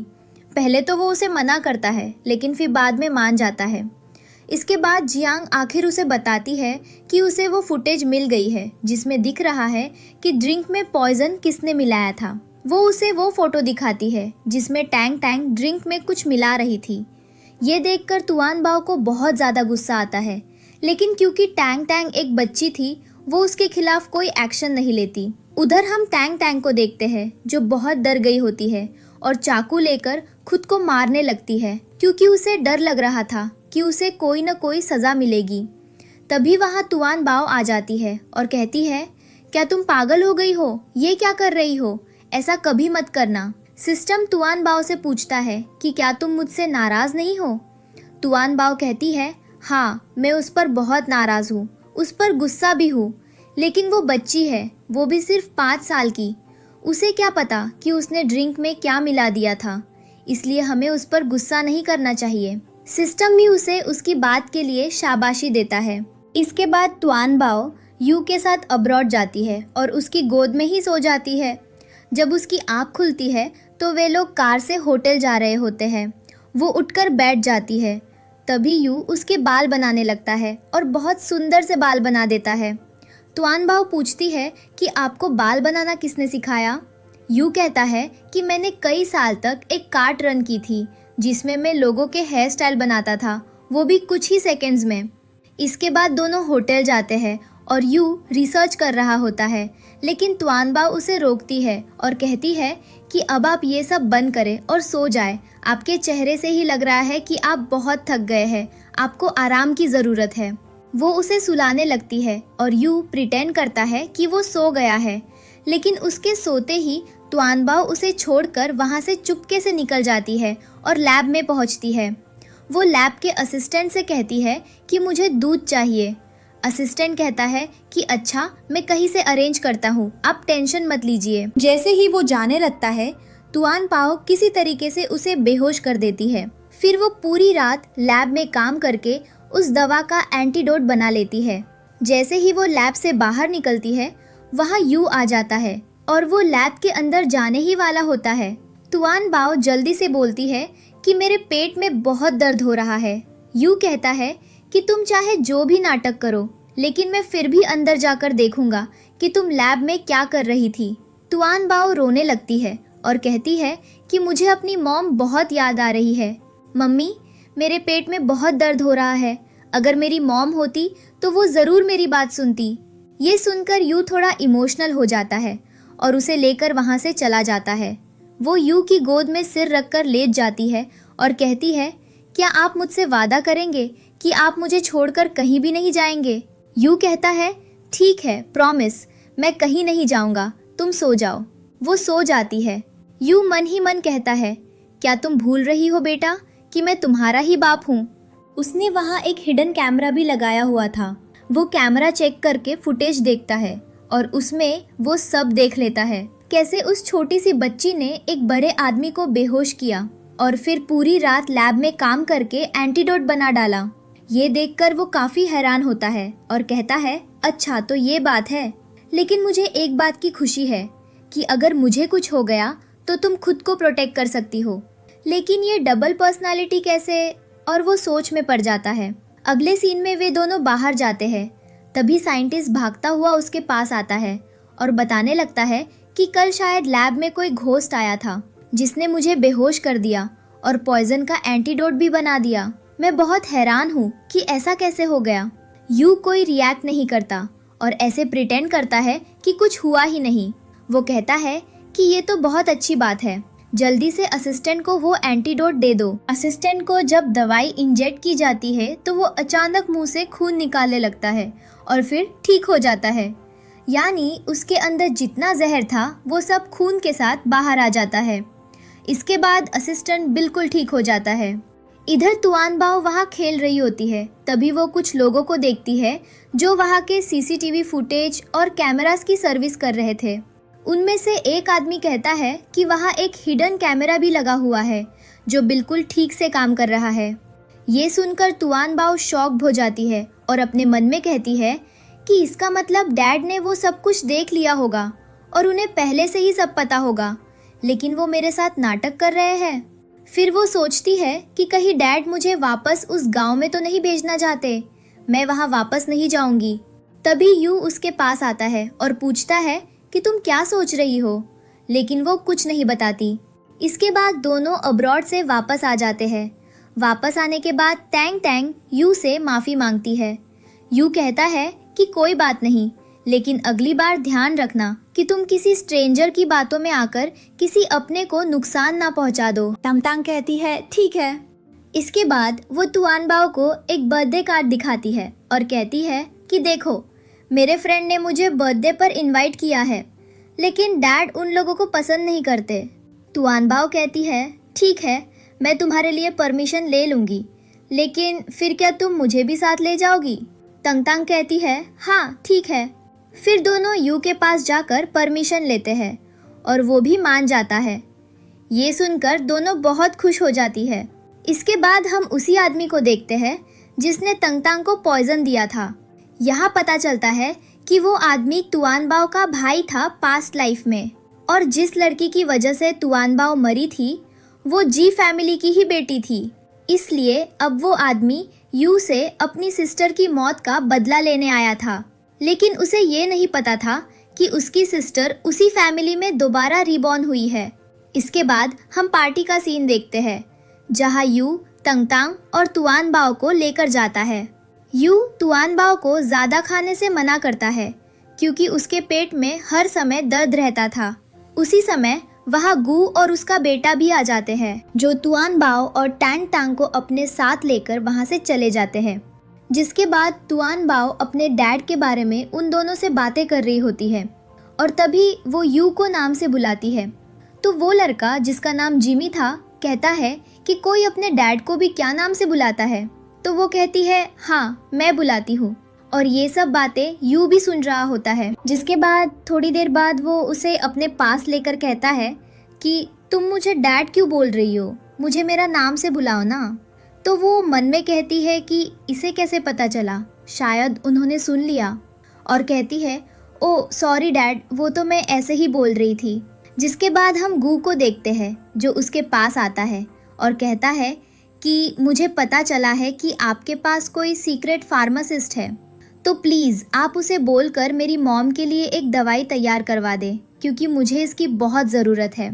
पहले तो वो उसे मना करता है लेकिन फिर बाद में मान जाता है। इसके बाद जियांग आखिर उसे बताती है कि उसे वो फुटेज मिल गई है जिसमें दिख रहा है कि ड्रिंक में पॉइजन किसने मिलाया था। वो उसे वो फोटो दिखाती है जिसमें टैंग टैंग ड्रिंक में कुछ मिला रही थी। ये देखकर तुआन बाओ को बहुत ज़्यादा गुस्सा आता है, लेकिन क्योंकि टैंग टैंग एक बच्ची थी वो उसके खिलाफ कोई एक्शन नहीं लेती। उधर हम टैंग टैंग को देखते हैं जो बहुत डर गई होती है और चाकू लेकर खुद को मारने लगती है क्योंकि उसे डर लग रहा था कि उसे कोई न कोई सज़ा मिलेगी। तभी वहाँ तुआन बाओ आ जाती है और कहती है, क्या तुम पागल हो गई हो? ये क्या कर रही हो? ऐसा कभी मत करना। सिस्टम तुआन बाओ से पूछता है कि क्या तुम मुझसे नाराज़ नहीं हो? तुआन बाओ कहती है, हाँ मैं उस पर बहुत नाराज़ हूँ, उस पर गुस्सा भी हूँ, लेकिन वो बच्ची है, वो भी सिर्फ 5 साल की। उसे क्या पता कि उसने ड्रिंक में क्या मिला दिया था, इसलिए हमें उस पर गुस्सा नहीं करना चाहिए। सिस्टम भी उसे उसकी बात के लिए शाबाशी देता है। इसके बाद तुआन बाओ यू के साथ अब्रॉड जाती है और उसकी गोद में ही सो जाती है। जब उसकी आँख खुलती है तो वे लोग कार से होटल जा रहे होते हैं। वो उठकर बैठ जाती है। तभी यू उसके बाल बनाने लगता है और बहुत सुंदर से बाल बना देता है। तुआन बाओ पूछती है कि आपको बाल बनाना किसने सिखाया? यू कहता है कि मैंने कई साल तक एक कार्ट रन की थी जिसमें मैं लोगों के हेयर स्टाइल बनाता था, वो भी कुछ ही सेकंड्स में। इसके बाद दोनों होटल जाते हैं और यू रिसर्च कर रहा होता है, लेकिन तुआन बाओ उसे रोकती है और कहती है कि अब आप ये सब बंद करें और सो जाए। आपके चेहरे से ही लग रहा है कि आप बहुत थक गए हैं, आपको आराम की ज़रूरत है। वो उसे सुलाने लगती है और यू प्रिटेंड करता है कि वो सो गया है, लेकिन उसके सोते ही तुआन बाओ उसे छोड़कर वहाँ से चुपके से निकल जाती है और लैब में पहुँचती है। वो लैब के असिस्टेंट से कहती है कि मुझे दूध चाहिए। असिस्टेंट कहता है कि अच्छा, मैं कहीं से अरेंज करता हूँ, आप टेंशन मत लीजिए। जैसे ही वो जाने लगता है तुआन पाओ किसी तरीके से उसे बेहोश कर देती है। फिर वो पूरी रात लैब में काम करके उस दवा का एंटीडोट बना लेती है। जैसे ही वो लैब से बाहर निकलती है, वहाँ यू आ जाता है और वो लैब के अंदर जाने ही वाला होता है। तुआन बाओ जल्दी से बोलती है कि मेरे पेट में बहुत दर्द हो रहा है। यू कहता है कि तुम चाहे जो भी नाटक करो, लेकिन मैं फिर भी अंदर जाकर देखूंगा कि तुम लैब में क्या कर रही थी। तुआन बाओ रोने लगती है और कहती है कि मुझे अपनी मॉम बहुत याद आ रही है। मम्मी, मेरे पेट में बहुत दर्द हो रहा है। अगर मेरी मॉम होती तो वो ज़रूर मेरी बात सुनती। ये सुनकर यू थोड़ा इमोशनल हो जाता है और उसे लेकर वहाँ से चला जाता है। वो यू की गोद में सिर रखकर लेट जाती है और कहती है, क्या आप मुझसे वादा करेंगे कि आप मुझे छोड़कर कहीं भी नहीं जाएंगे? यू कहता है, ठीक है, प्रॉमिस, मैं कहीं नहीं जाऊंगा, तुम सो जाओ। वो सो जाती है। यू मन ही मन कहता है, क्या तुम भूल रही हो बेटा कि मैं तुम्हारा ही बाप हूँ? उसने वहाँ एक हिडन कैमरा भी लगाया हुआ था। वो कैमरा चेक करके फुटेज देखता है और उसमें वो सब देख लेता है, कैसे उस छोटी सी बच्ची ने एक बड़े आदमी को बेहोश किया और फिर पूरी रात लैब में काम करके एंटीडोट बना डाला। ये देखकर वो काफी हैरान होता है और कहता है, अच्छा तो ये बात है, लेकिन मुझे एक बात की खुशी है कि अगर मुझे कुछ हो गया तो तुम खुद को प्रोटेक्ट कर सकती हो। लेकिन ये डबल पर्सनालिटी कैसे? और वो सोच में पड़ जाता है। अगले सीन में वे दोनों बाहर जाते हैं। तभी साइंटिस्ट भागता हुआ उसके पास आता है और बताने लगता है कि कल शायद लैब में कोई घोस्ट आया था जिसने मुझे बेहोश कर दिया और पॉइजन का एंटीडोट भी बना दिया। मैं बहुत हैरान हूँ कि ऐसा कैसे हो गया। यू कोई रिएक्ट नहीं करता और ऐसे प्रिटेंड करता है कि कुछ हुआ ही नहीं। वो कहता है कि ये तो बहुत अच्छी बात है, जल्दी से असिस्टेंट को वो एंटीडोट दे दो। असिस्टेंट को जब दवाई इंजेक्ट की जाती है तो वो अचानक मुंह से खून निकालने लगता है और फिर ठीक हो जाता है। यानी उसके अंदर जितना जहर था वो सब खून के साथ बाहर आ जाता है। इसके बाद असिस्टेंट बिल्कुल ठीक हो जाता है। इधर तुआन बाओ वहाँ खेल रही होती है। तभी वो कुछ लोगों को देखती है जो वहाँ के सीसीटीवी फुटेज और कैमरास की सर्विस कर रहे थे। उनमें से एक आदमी कहता है कि वहाँ एक हिडन कैमरा भी लगा हुआ है जो बिल्कुल ठीक से काम कर रहा है। ये सुनकर तुआन बाओ शॉक हो जाती है और अपने मन में कहती है कि इसका मतलब डैड ने वो सब कुछ देख लिया होगा और उन्हें पहले से ही सब पता होगा, लेकिन वो मेरे साथ नाटक कर रहे हैं। फिर वो सोचती है कि कहीं डैड मुझे वापस उस गांव में तो नहीं भेजना चाहते, मैं वहाँ वापस नहीं जाऊंगी। तभी यू उसके पास आता है और पूछता है कि तुम क्या सोच रही हो, लेकिन वो कुछ नहीं बताती। इसके बाद दोनों अब्रॉड से वापस आ जाते हैं। वापस आने के बाद टैंग टैंग यू से माफ़ी मांगती है। यू कहता है कि कोई बात नहीं, लेकिन अगली बार ध्यान रखना कि तुम किसी स्ट्रेंजर की बातों में आकर किसी अपने को नुकसान ना पहुंचा दो। तंगतांग कहती है, ठीक है। इसके बाद वो तुआन बाओ को एक बर्थडे कार्ड दिखाती है और कहती है कि देखो, मेरे फ्रेंड ने मुझे बर्थडे पर इनवाइट किया है, लेकिन डैड उन लोगों को पसंद नहीं करते। तुआन बाओ कहती है, ठीक है, मैं तुम्हारे लिए परमिशन ले लूँगी, लेकिन फिर क्या तुम मुझे भी साथ ले जाओगी? तंगतांग कहती है, हाँ ठीक है। फिर दोनों यू के पास जाकर परमिशन लेते हैं और वो भी मान जाता है। ये सुनकर दोनों बहुत खुश हो जाती है। इसके बाद हम उसी आदमी को देखते हैं जिसने तंगतांग को पॉइजन दिया था। यहाँ पता चलता है कि वो आदमी तुआन बाओ का भाई था पास्ट लाइफ में, और जिस लड़की की वजह से तुआन बाओ मरी थी वो जी फैमिली की ही बेटी थी। इसलिए अब वो आदमी यू से अपनी सिस्टर की मौत का बदला लेने आया था, लेकिन उसे ये नहीं पता था कि उसकी सिस्टर उसी फैमिली में दोबारा रिबॉर्न हुई है। इसके बाद हम पार्टी का सीन देखते हैं जहाँ यू तंगतांग और तुआन बाओ को लेकर जाता है। यू तुआन बाओ को ज़्यादा खाने से मना करता है क्योंकि उसके पेट में हर समय दर्द रहता था। उसी समय वहाँ गू और उसका बेटा भी आ जाते हैं जो तुआन बाओ और टैंग तांग को अपने साथ लेकर वहाँ से चले जाते हैं। जिसके बाद तुआन बाओ अपने डैड के बारे में उन दोनों से बातें कर रही होती है और तभी वो यू को नाम से बुलाती है। तो वो लड़का जिसका नाम जिमी था कहता है कि कोई अपने डैड को भी क्या नाम से बुलाता है? तो वो कहती है, हाँ मैं बुलाती हूँ। और ये सब बातें यू भी सुन रहा होता है। जिसके बाद थोड़ी देर बाद वो उसे अपने पास लेकर कहता है कि तुम मुझे डैड क्यों बोल रही हो, मुझे मेरा नाम से बुलाओ ना। तो वो मन में कहती है कि इसे कैसे पता चला, शायद उन्होंने सुन लिया, और कहती है ओ सॉरी डैड, वो तो मैं ऐसे ही बोल रही थी। जिसके बाद हम गू को देखते हैं जो उसके पास आता है और कहता है कि मुझे पता चला है कि आपके पास कोई सीक्रेट फार्मासिस्ट है, तो प्लीज़ आप उसे बोलकर मेरी मॉम के लिए एक दवाई तैयार करवा दें क्योंकि मुझे इसकी बहुत ज़रूरत है।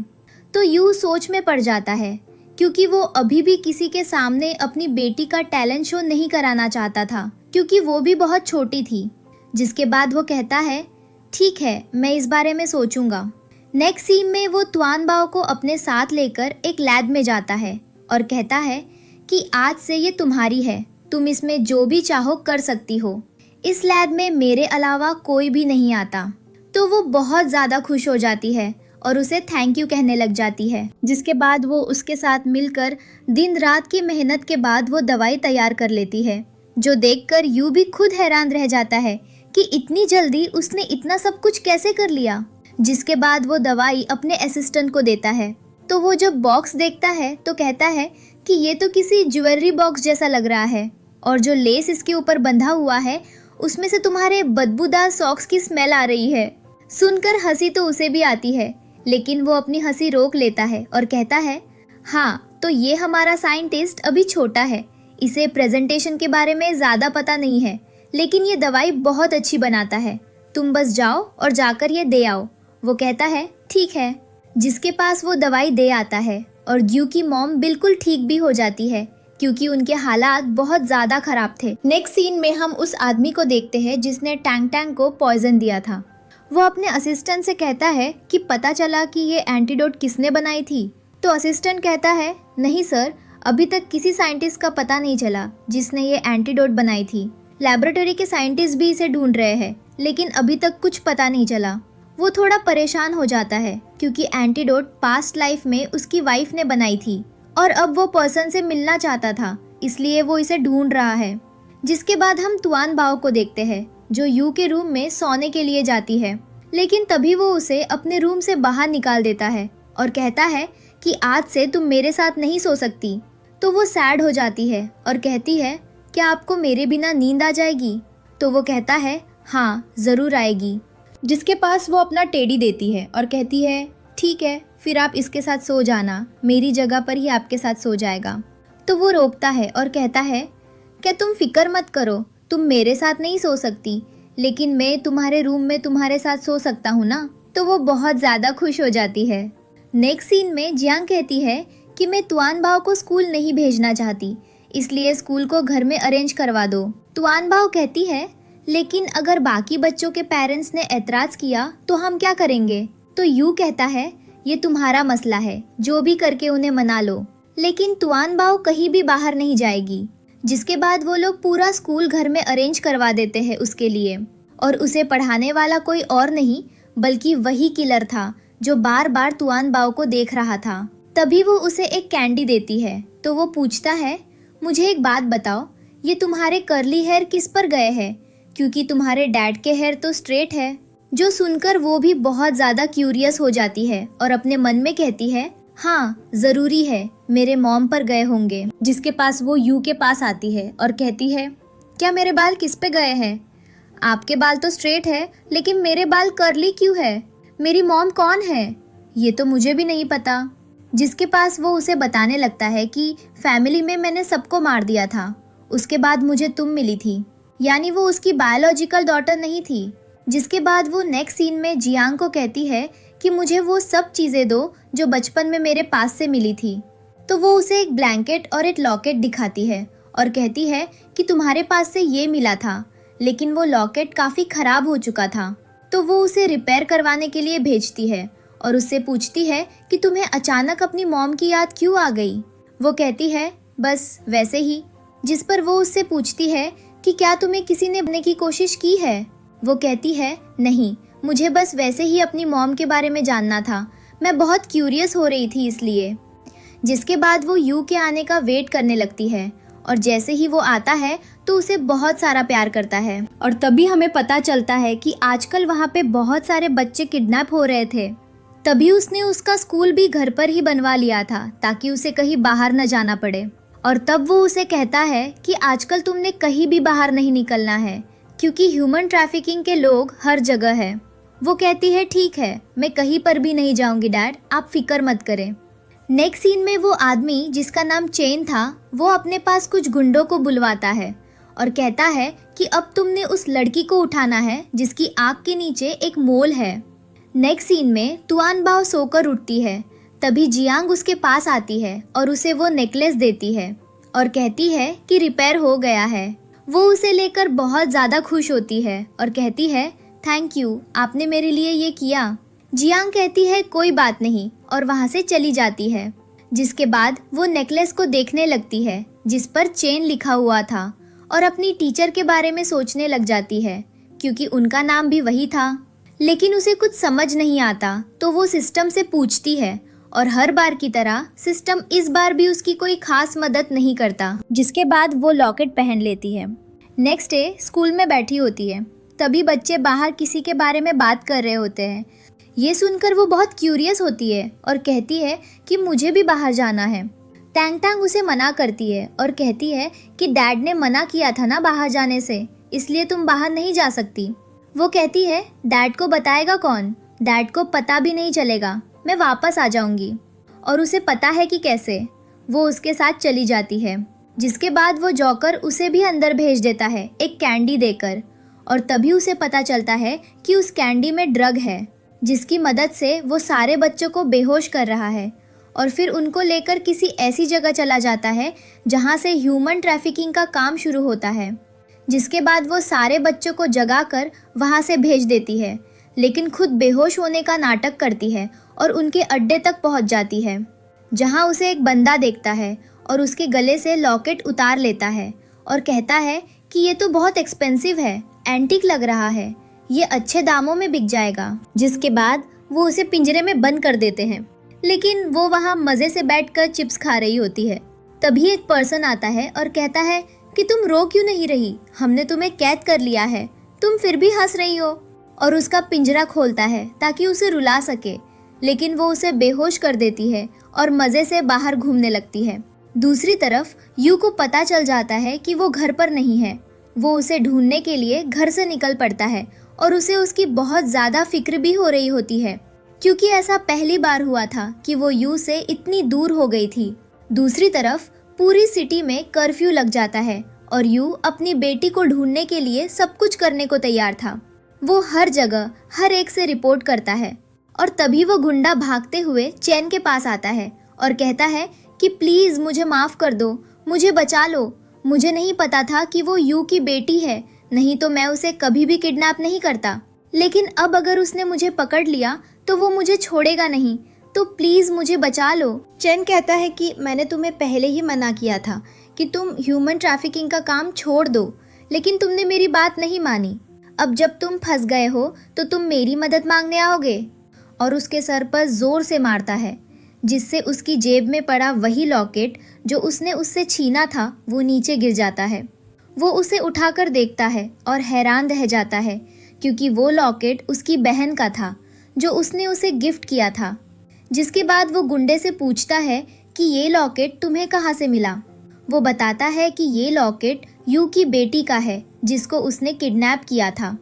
तो यू सोच में पड़ जाता है क्योंकि वो अभी भी किसी के सामने अपनी बेटी का टैलेंट शो नहीं कराना चाहता था क्योंकि वो भी बहुत छोटी थी। जिसके बाद वो कहता है ठीक है, मैं इस बारे में सोचूंगा। नेक्स्ट सीन में वो तुआन बाओ को अपने साथ लेकर एक लैब में जाता है और कहता है कि आज से ये तुम्हारी है, तुम इसमें जो भी चाहो कर सकती हो। इस लैब में मेरे अलावा कोई भी नहीं आता। तो वो बहुत ज़्यादा खुश हो जाती है और उसे थैंक यू कहने लग जाती है। जिसके बाद वो उसके साथ मिलकर दिन रात की मेहनत के बाद वो दवाई तैयार कर लेती है, जो देखकर यू भी खुद हैरान रह जाता है कि इतनी जल्दी उसने इतना सब कुछ कैसे कर लिया। जिसके बाद वो दवाई अपने असिस्टेंट को देता है। तो वो जब बॉक्स देखता है तो कहता है कि ये तो किसी ज्वेलरी बॉक्स जैसा लग रहा है और जो लेस इसके ऊपर बंधा हुआ है उसमें से तुम्हारे बदबूदार सॉक्स की स्मेल आ रही है। सुनकर हंसी तो उसे भी आती है, लेकिन वो अपनी हंसी रोक लेता है और कहता है हाँ, तो ये हमारा साइंटिस्ट अभी छोटा है, इसे प्रेजेंटेशन के बारे में ज़्यादा पता नहीं है, लेकिन ये दवाई बहुत अच्छी बनाता है, तुम बस जाओ और जाकर ये दे आओ। वो कहता है ठीक है। जिसके पास वो दवाई दे आता है और ग्यू की मॉम बिल्कुल ठीक भी हो जाती है क्योंकि उनके हालात बहुत ज़्यादा खराब थे। नेक्स्ट सीन में हम उस आदमी को देखते हैं जिसने टैंग टैंग को पॉइजन दिया था। वो अपने असिस्टेंट से कहता है कि पता चला कि ये एंटीडोट किसने बनाई थी। तो असिस्टेंट कहता है नहीं सर, अभी तक किसी साइंटिस्ट का पता नहीं चला जिसने ये एंटीडोट बनाई थी। लैबोरेटरी के साइंटिस्ट भी इसे ढूंढ रहे हैं, लेकिन अभी तक कुछ पता नहीं चला। वो थोड़ा परेशान हो जाता है क्योंकि एंटीडोट पास्ट लाइफ में उसकी वाइफ ने बनाई थी और अब वो पर्सन से मिलना चाहता था, इसलिए वो इसे ढूंढ रहा है। जिसके बाद हम तुआन बाओ को देखते हैं जो यू के रूम में सोने के लिए जाती है, लेकिन तभी वो उसे अपने रूम से बाहर निकाल देता है और कहता है कि आज से तुम मेरे साथ नहीं सो सकती। तो वो सैड हो जाती है और कहती है क्या आपको मेरे बिना नींद आ जाएगी? तो वो कहता है हाँ ज़रूर आएगी। जिसके पास वो अपना टेडी देती है और कहती है ठीक है, फिर आप इसके साथ सो जाना, मेरी जगह पर ही आपके साथ सो जाएगा। तो वो रोकता है और कहता है क्या तुम फिक्र मत करो, तुम मेरे साथ नहीं सो सकती, लेकिन मैं तुम्हारे रूम में तुम्हारे साथ सो सकता हूँ ना। तो वो बहुत ज़्यादा खुश हो जाती है। नेक्स्ट सीन में जियांग कहती है कि मैं तुआन बाओ को स्कूल नहीं भेजना चाहती, इसलिए स्कूल को घर में अरेंज करवा दो। तुआन बाओ कहती है लेकिन अगर बाकी बच्चों के पेरेंट्स ने एतराज़ किया तो हम क्या करेंगे? तो यू कहता है ये तुम्हारा मसला है, जो भी करके उन्हें मना लो। लेकिन तुआन बाओ कहीं भी बाहर नहीं जाएगी। जिसके बाद वो लोग पूरा स्कूल घर में अरेंज करवा देते हैं उसके लिए, और उसे पढ़ाने वाला कोई और नहीं बल्कि वही किलर था जो बार बार तुआन बाओ को देख रहा था। तभी वो उसे एक कैंडी देती है। तो वो पूछता है मुझे एक बात बताओ, ये तुम्हारे कर्ली हेयर किस पर गए हैं? क्योंकि तुम्हारे डैड के हेयर तो स्ट्रेट है। जो सुनकर वो भी बहुत ज़्यादा क्यूरियस हो जाती है और अपने मन में कहती है हाँ ज़रूरी है, मेरे मॉम पर गए होंगे। जिसके पास वो यू के पास आती है और कहती है क्या मेरे बाल किस पे गए हैं? आपके बाल तो स्ट्रेट है, लेकिन मेरे बाल कर्ली क्यों है? मेरी मॉम कौन है? ये तो मुझे भी नहीं पता। जिसके पास वो उसे बताने लगता है कि फैमिली में मैंने सबको मार दिया था, उसके बाद मुझे तुम मिली थी, यानी वो उसकी बायोलॉजिकल डॉटर नहीं थी। जिसके बाद वो नेक्स्ट सीन में जियांग को कहती है कि मुझे वो सब चीज़ें दो जो बचपन में मेरे पास से मिली थी। तो वो उसे एक ब्लैंकेट और एक लॉकेट दिखाती है और कहती है कि तुम्हारे पास से ये मिला था, लेकिन वो लॉकेट काफ़ी ख़राब हो चुका था। तो वो उसे रिपेयर करवाने के लिए भेजती है और उससे पूछती है कि तुम्हें अचानक अपनी मॉम की याद क्यों आ गई? वो कहती है बस वैसे ही। जिस पर वो उससे पूछती है कि क्या तुम्हें किसी ने बनने की कोशिश की है? वो कहती है नहीं, मुझे बस वैसे ही अपनी मॉम के बारे में जानना था, मैं बहुत क्यूरियस हो रही थी इसलिए। जिसके बाद वो यू के आने का वेट करने लगती है और जैसे ही वो आता है तो उसे बहुत सारा प्यार करता है। और तभी हमें पता चलता है कि आजकल वहाँ पे बहुत सारे बच्चे किडनैप हो रहे थे। तभी उसने उसका स्कूल भी घर पर ही बनवा लिया था ताकि उसे कहीं बाहर न जाना पड़े। और तब वो उसे कहता है कि आजकल तुमने कहीं भी बाहर नहीं निकलना है क्योंकि ह्यूमन ट्रैफिकिंग के लोग हर जगह है। वो कहती है ठीक है, मैं कहीं पर भी नहीं जाऊंगी डैड, आप फिक्र मत करें। नेक्स्ट सीन में वो आदमी जिसका नाम चेन था वो अपने पास कुछ गुंडों को बुलवाता है और कहता है कि अब तुमने उस लड़की को उठाना है जिसकी आँख के नीचे एक मोल है। नेक्स्ट सीन में तुआन बाओ सोकर उठती है। तभी जियांग उसके पास आती है और उसे वो नेकलेस देती है और कहती है कि रिपेयर हो गया है। वो उसे लेकर बहुत ज़्यादा खुश होती है और कहती है थैंक यू, आपने मेरे लिए ये किया। जियांग कहती है कोई बात नहीं और वहाँ से चली जाती है। जिसके बाद वो नेकलेस को देखने लगती है जिस पर चेन लिखा हुआ था और अपनी टीचर के बारे में सोचने लग जाती है क्योंकि उनका नाम भी वही था। लेकिन उसे कुछ समझ नहीं आता तो वो सिस्टम से पूछती है और हर बार की तरह सिस्टम इस बार भी उसकी कोई खास मदद नहीं करता। जिसके बाद वो लॉकेट पहन लेती है। नेक्स्ट डे स्कूल में बैठी होती है। तभी बच्चे बाहर किसी के बारे में बात कर रहे होते हैं। ये सुनकर वो बहुत क्यूरियस होती है और कहती है कि मुझे भी बाहर जाना है। टैंग टैंग उसे मना करती है और कहती है कि डैड ने मना किया था ना बाहर जाने से, इसलिए तुम बाहर नहीं जा सकती। वो कहती है डैड को बताएगा कौन, डैड को पता भी नहीं चलेगा, मैं वापस आ जाऊंगी। और उसे पता है कि कैसे। वो उसके साथ चली जाती है। जिसके बाद वो जॉकर उसे भी अंदर भेज देता है एक कैंडी देकर। और तभी उसे पता चलता है कि उस कैंडी में ड्रग है जिसकी मदद से वो सारे बच्चों को बेहोश कर रहा है और फिर उनको लेकर किसी ऐसी जगह चला जाता है जहाँ से ह्यूमन ट्रैफिकिंग का काम शुरू होता है। जिसके बाद वो सारे बच्चों को जगाकर वहाँ से भेज देती है लेकिन खुद बेहोश होने का नाटक करती है और उनके अड्डे तक पहुँच जाती है जहाँ उसे एक बंदा देखता है और उसके गले से लॉकेट उतार लेता है और कहता है कि ये तो बहुत एक्सपेंसिव है, एंटीक लग रहा है, ये अच्छे दामों में बिक जाएगा। जिसके बाद वो उसे पिंजरे में बंद कर देते हैं लेकिन वो वहाँ मज़े से बैठकर चिप्स खा रही होती है। तभी एक पर्सन आता है और कहता है कि तुम रो क्यों नहीं रही, हमने तुम्हें कैद कर लिया है, तुम फिर भी हंस रही हो। और उसका पिंजरा खोलता है ताकि उसे रुला सके लेकिन वो उसे बेहोश कर देती है और मज़े से बाहर घूमने लगती है। दूसरी तरफ यू को पता चल जाता है कि वो घर पर नहीं है। वो उसे ढूंढने के लिए घर से निकल पड़ता है और उसे उसकी बहुत ज़्यादा फिक्र भी हो रही होती है क्योंकि ऐसा पहली बार हुआ था कि वो यू से इतनी दूर हो गई थी। दूसरी तरफ पूरी सिटी में कर्फ्यू लग जाता है और यू अपनी बेटी को ढूंढने के लिए सब कुछ करने को तैयार था। वो हर जगह हर एक से रिपोर्ट करता है और तभी वो गुंडा भागते हुए चैन के पास आता है और कहता है कि प्लीज़ मुझे माफ़ कर दो, मुझे बचा लो, मुझे नहीं पता था कि वो यू की बेटी है, नहीं तो मैं उसे कभी भी किडनैप नहीं करता, लेकिन अब अगर उसने मुझे पकड़ लिया तो वो मुझे छोड़ेगा नहीं, तो प्लीज़ मुझे बचा लो। चैन कहता है कि मैंने तुम्हें पहले ही मना किया था कि तुम ह्यूमन ट्रैफिकिंग का काम छोड़ दो, लेकिन तुमने मेरी बात नहीं मानी। अब जब तुम फंस गए हो तो तुम मेरी मदद मांगने आओगे। और उसके सर पर ज़ोर से मारता है जिससे उसकी जेब में पड़ा वही लॉकेट जो उसने उससे छीना था वो नीचे गिर जाता है। वो उसे उठाकर देखता है और हैरान रह जाता है क्योंकि वो लॉकेट उसकी बहन का था जो उसने उसे गिफ्ट किया था। जिसके बाद वो गुंडे से पूछता है कि ये लॉकेट तुम्हें कहाँ से मिला। वो बताता है कि ये लॉकेट यू की बेटी का है जिसको उसने किडनैप किया था।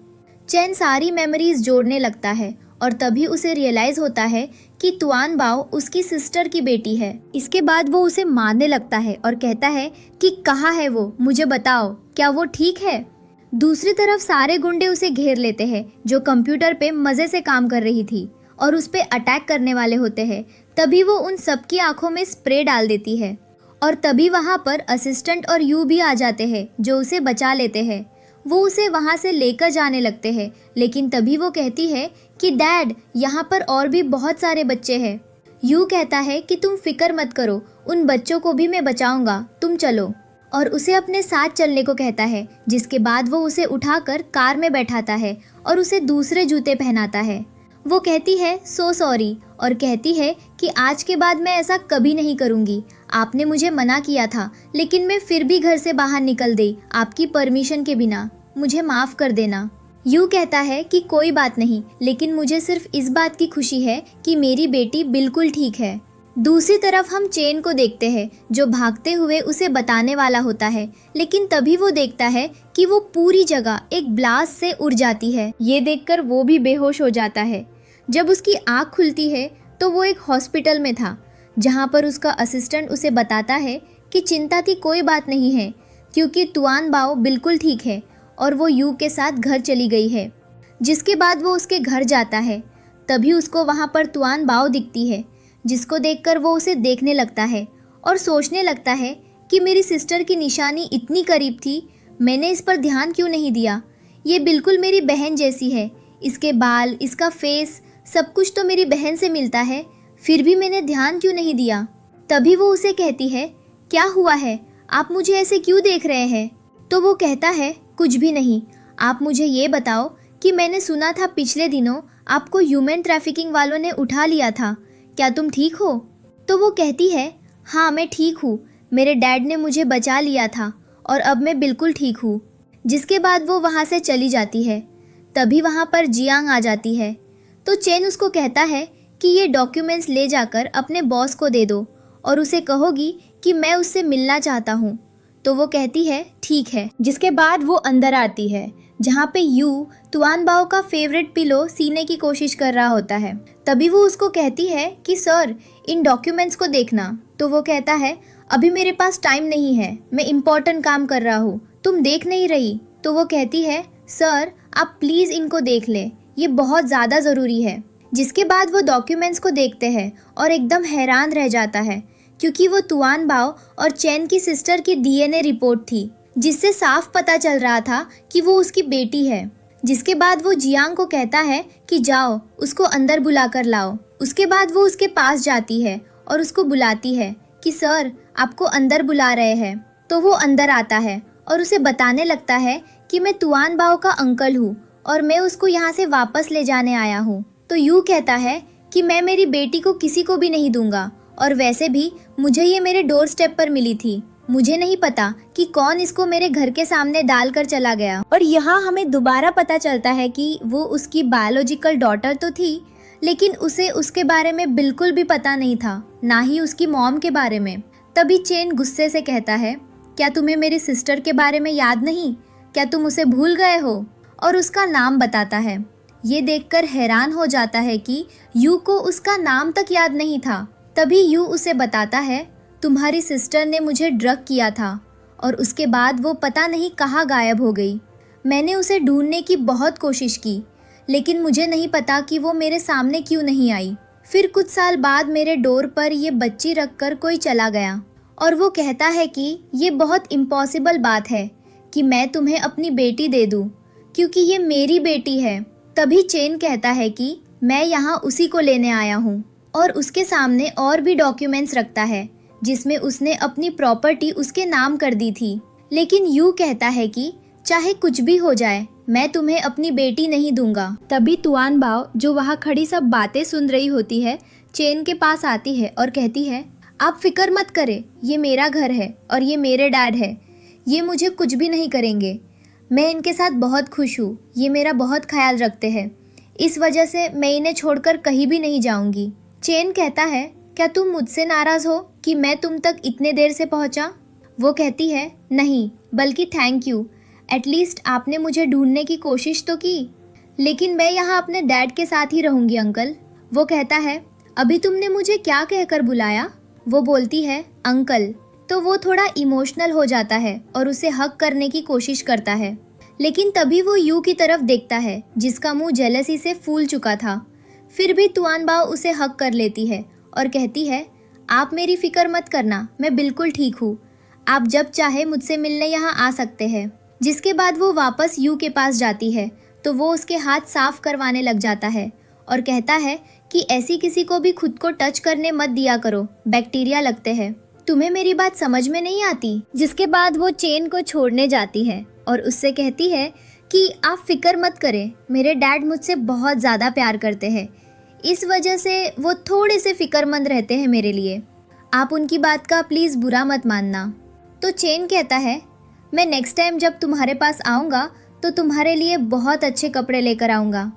चैन सारी मेमोरीज जोड़ने लगता है और तभी उसे रियलाइज़ होता है कि तुआन बाओ उसकी सिस्टर की बेटी है। इसके बाद वो उसे मारने लगता है और कहता है कि कहाँ है वो, मुझे बताओ, क्या वो ठीक है। दूसरी तरफ सारे गुंडे उसे घेर लेते हैं जो कंप्यूटर पे मज़े से काम कर रही थी और उस पर अटैक करने वाले होते हैं। तभी वो उन सबकी आंखों में स्प्रे डाल देती है और तभी वहाँ पर असिस्टेंट और यू भी आ जाते हैं जो उसे बचा लेते हैं। वो उसे वहाँ से लेकर जाने लगते हैं लेकिन तभी वो कहती है कि डैड, यहाँ पर और भी बहुत सारे बच्चे हैं। यू कहता है कि तुम फिक्र मत करो, उन बच्चों को भी मैं बचाऊंगा, तुम चलो। और उसे अपने साथ चलने को कहता है। जिसके बाद वो उसे उठाकर कार में बैठाता है और उसे दूसरे जूते पहनाता है। वो कहती है सो सॉरी और कहती है कि आज के बाद मैं ऐसा कभी नहीं करूँगी। आपने मुझे मना किया था लेकिन मैं फिर भी घर से बाहर निकल गई आपकी परमिशन के बिना, मुझे माफ़ कर देना। यू कहता है कि कोई बात नहीं, लेकिन मुझे सिर्फ इस बात की खुशी है कि मेरी बेटी बिल्कुल ठीक है। दूसरी तरफ हम चेन को देखते हैं जो भागते हुए उसे बताने वाला होता है, लेकिन तभी वो देखता है कि वो पूरी जगह एक ब्लास्ट से उड़ जाती है। ये देखकर वो भी बेहोश हो जाता है। जब उसकी आँख खुलती है तो वो एक हॉस्पिटल में था, जहाँ पर उसका असिस्टेंट उसे बताता है कि चिंता की कोई बात नहीं है, क्योंकि तुआन बाओ बिल्कुल ठीक है और वो यू के साथ घर चली गई है। जिसके बाद वो उसके घर जाता है। तभी उसको वहाँ पर तुआन बाओ दिखती है, जिसको देखकर वो उसे देखने लगता है और सोचने लगता है कि मेरी सिस्टर की निशानी इतनी करीब थी, मैंने इस पर ध्यान क्यों नहीं दिया। ये बिल्कुल मेरी बहन जैसी है, इसके बाल, इसका फेस, सब कुछ तो मेरी बहन से मिलता है, फिर भी मैंने ध्यान क्यों नहीं दिया। तभी वो उसे कहती है, क्या हुआ है, आप मुझे ऐसे क्यों देख रहे हैं। तो वो कहता है, कुछ भी नहीं, आप मुझे ये बताओ कि मैंने सुना था पिछले दिनों आपको ह्यूमन ट्रैफिकिंग वालों ने उठा लिया था, क्या तुम ठीक हो। तो वो कहती है, हाँ मैं ठीक हूँ, मेरे डैड ने मुझे बचा लिया था और अब मैं बिल्कुल ठीक हूँ। जिसके बाद वो वहाँ से चली जाती है। तभी वहाँ पर जियांग आ जाती है। तो चेन उसको कहता है कि ये डॉक्यूमेंट्स ले जाकर अपने बॉस को दे दो और उसे कहोगी कि मैं उससे मिलना चाहता हूँ। तो वो कहती है ठीक है। जिसके बाद वो अंदर आती है, जहाँ पे यू तुआन बाओ का फेवरेट पिलो सीने की कोशिश कर रहा होता है। तभी वो उसको कहती है कि सर इन डॉक्यूमेंट्स को देखना। तो वो कहता है, अभी मेरे पास टाइम नहीं है, मैं इम्पोर्टेंट काम कर रहा हूँ, तुम देख नहीं रही। तो वो कहती है, सर आप प्लीज़ इनको देख ले, ये बहुत ज़्यादा ज़रूरी है। जिसके बाद वो डॉक्यूमेंट्स को देखते हैं और एकदम हैरान रह जाता है, क्योंकि वो तुआन बाओ और चेन की सिस्टर की डीएनए रिपोर्ट थी, जिससे साफ पता चल रहा था कि वो उसकी बेटी है। जिसके बाद वो जियांग को कहता है कि जाओ उसको अंदर बुला कर लाओ। उसके बाद वो उसके पास जाती है और उसको बुलाती है कि सर आपको अंदर बुला रहे हैं। तो वो अंदर आता है और उसे बताने लगता है कि मैं तुआन बाओ का अंकल हूँ और मैं उसको यहाँ से वापस ले जाने आया हूँ। तो यू कहता है कि मैं मेरी बेटी को किसी को भी नहीं दूंगा, और वैसे भी मुझे ये मेरे डोर स्टेप पर मिली थी, मुझे नहीं पता कि कौन इसको मेरे घर के सामने डालकर चला गया। और यहाँ हमें दोबारा पता चलता है कि वो उसकी बायोलॉजिकल डॉटर तो थी, लेकिन उसे उसके बारे में बिल्कुल भी पता नहीं था, ना ही उसकी मॉम के बारे में। तभी चेन गुस्से से कहता है, क्या तुम्हें मेरी सिस्टर के बारे में याद नहीं, क्या तुम उसे भूल गए हो। और उसका नाम बताता है। ये देखकर हैरान हो जाता है कि यू को उसका नाम तक याद नहीं था। तभी यू उसे बताता है, तुम्हारी सिस्टर ने मुझे ड्रग किया था और उसके बाद वो पता नहीं कहाँ गायब हो गई। मैंने उसे ढूंढने की बहुत कोशिश की, लेकिन मुझे नहीं पता कि वो मेरे सामने क्यों नहीं आई। फिर कुछ साल बाद मेरे डोर पर ये बच्ची रखकर कोई चला गया और वो कहता है कि ये बहुत इम्पॉसिबल बात है कि मैं तुम्हें अपनी बेटी दे दूँ, क्योंकि ये मेरी बेटी है। तभी चेन कहता है कि मैं यहाँ उसी को लेने आया हूँ, और उसके सामने और भी डॉक्यूमेंट्स रखता है जिसमें उसने अपनी प्रॉपर्टी उसके नाम कर दी थी। लेकिन यू कहता है कि चाहे कुछ भी हो जाए, मैं तुम्हें अपनी बेटी नहीं दूंगा। तभी तुआन बाओ, जो वहाँ खड़ी सब बातें सुन रही होती है, चेन के पास आती है और कहती है, आप फिक्र मत करें, ये मेरा घर है और ये मेरे डैड है, ये मुझे कुछ भी नहीं करेंगे, मैं इनके साथ बहुत खुश हूँ, ये मेरा बहुत ख्याल रखते हैं, इस वजह से मैं इन्हें छोड़कर कहीं भी नहीं जाऊंगी। चेन कहता है, क्या तुम मुझसे नाराज़ हो कि मैं तुम तक इतने देर से पहुंचा। वो कहती है, नहीं, बल्कि थैंक यू, एटलीस्ट आपने मुझे ढूंढने की कोशिश तो की। लेकिन मैं यहाँ अपने डैड के साथ ही रहूँगी अंकल। वो कहता है, अभी तुमने मुझे क्या कहकर बुलाया। वो बोलती है, अंकल। तो वो थोड़ा इमोशनल हो जाता है और उसे हक करने की कोशिश करता है, लेकिन तभी वो यू की तरफ देखता है जिसका मुंह जेलसी से फूल चुका था। फिर भी तुआन बाओ उसे हक कर लेती है और कहती है, आप मेरी फिक्र मत करना, मैं बिल्कुल ठीक हूँ, आप जब चाहे मुझसे मिलने यहाँ आ सकते हैं। जिसके बाद वो वापस यू के पास जाती है तो वो उसके हाथ साफ करवाने लग जाता है और कहता है कि ऐसी किसी को भी खुद को टच करने मत दिया करो, बैक्टीरिया लगते हैं। तुम्हें मेरी बात समझ में नहीं आती। जिसके बाद वो चेन को छोड़ने जाती है और उससे कहती है कि आप फिक्र मत करें, मेरे डैड मुझसे बहुत ज़्यादा प्यार करते हैं, इस वजह से वो थोड़े से फिक्रमंद रहते हैं मेरे लिए, आप उनकी बात का प्लीज़ बुरा मत मानना। तो चेन कहता है, मैं नेक्स्ट टाइम जब तुम्हारे पास आऊँगा तो तुम्हारे लिए बहुत अच्छे कपड़े लेकर आऊँगा।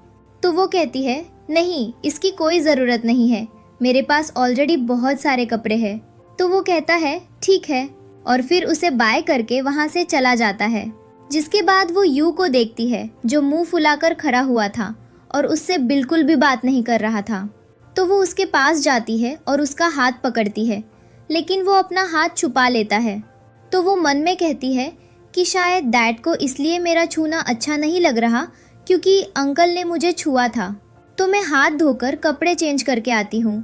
तो वो कहती है, नहीं, इसकी कोई ज़रूरत नहीं है, मेरे पास ऑलरेडी बहुत सारे कपड़े हैं। तो वो कहता है ठीक है, और फिर उसे बाय करके वहाँ से चला जाता है। जिसके बाद वो यू को देखती है जो मुंह फुलाकर खड़ा हुआ था और उससे बिल्कुल भी बात नहीं कर रहा था। तो वो उसके पास जाती है और उसका हाथ पकड़ती है, लेकिन वो अपना हाथ छुपा लेता है। तो वो मन में कहती है कि शायद डैड को इसलिए मेरा छूना अच्छा नहीं लग रहा क्योंकि अंकल ने मुझे छुआ था। तो मैं हाथ धोकर कपड़े चेंज करके आती हूँ।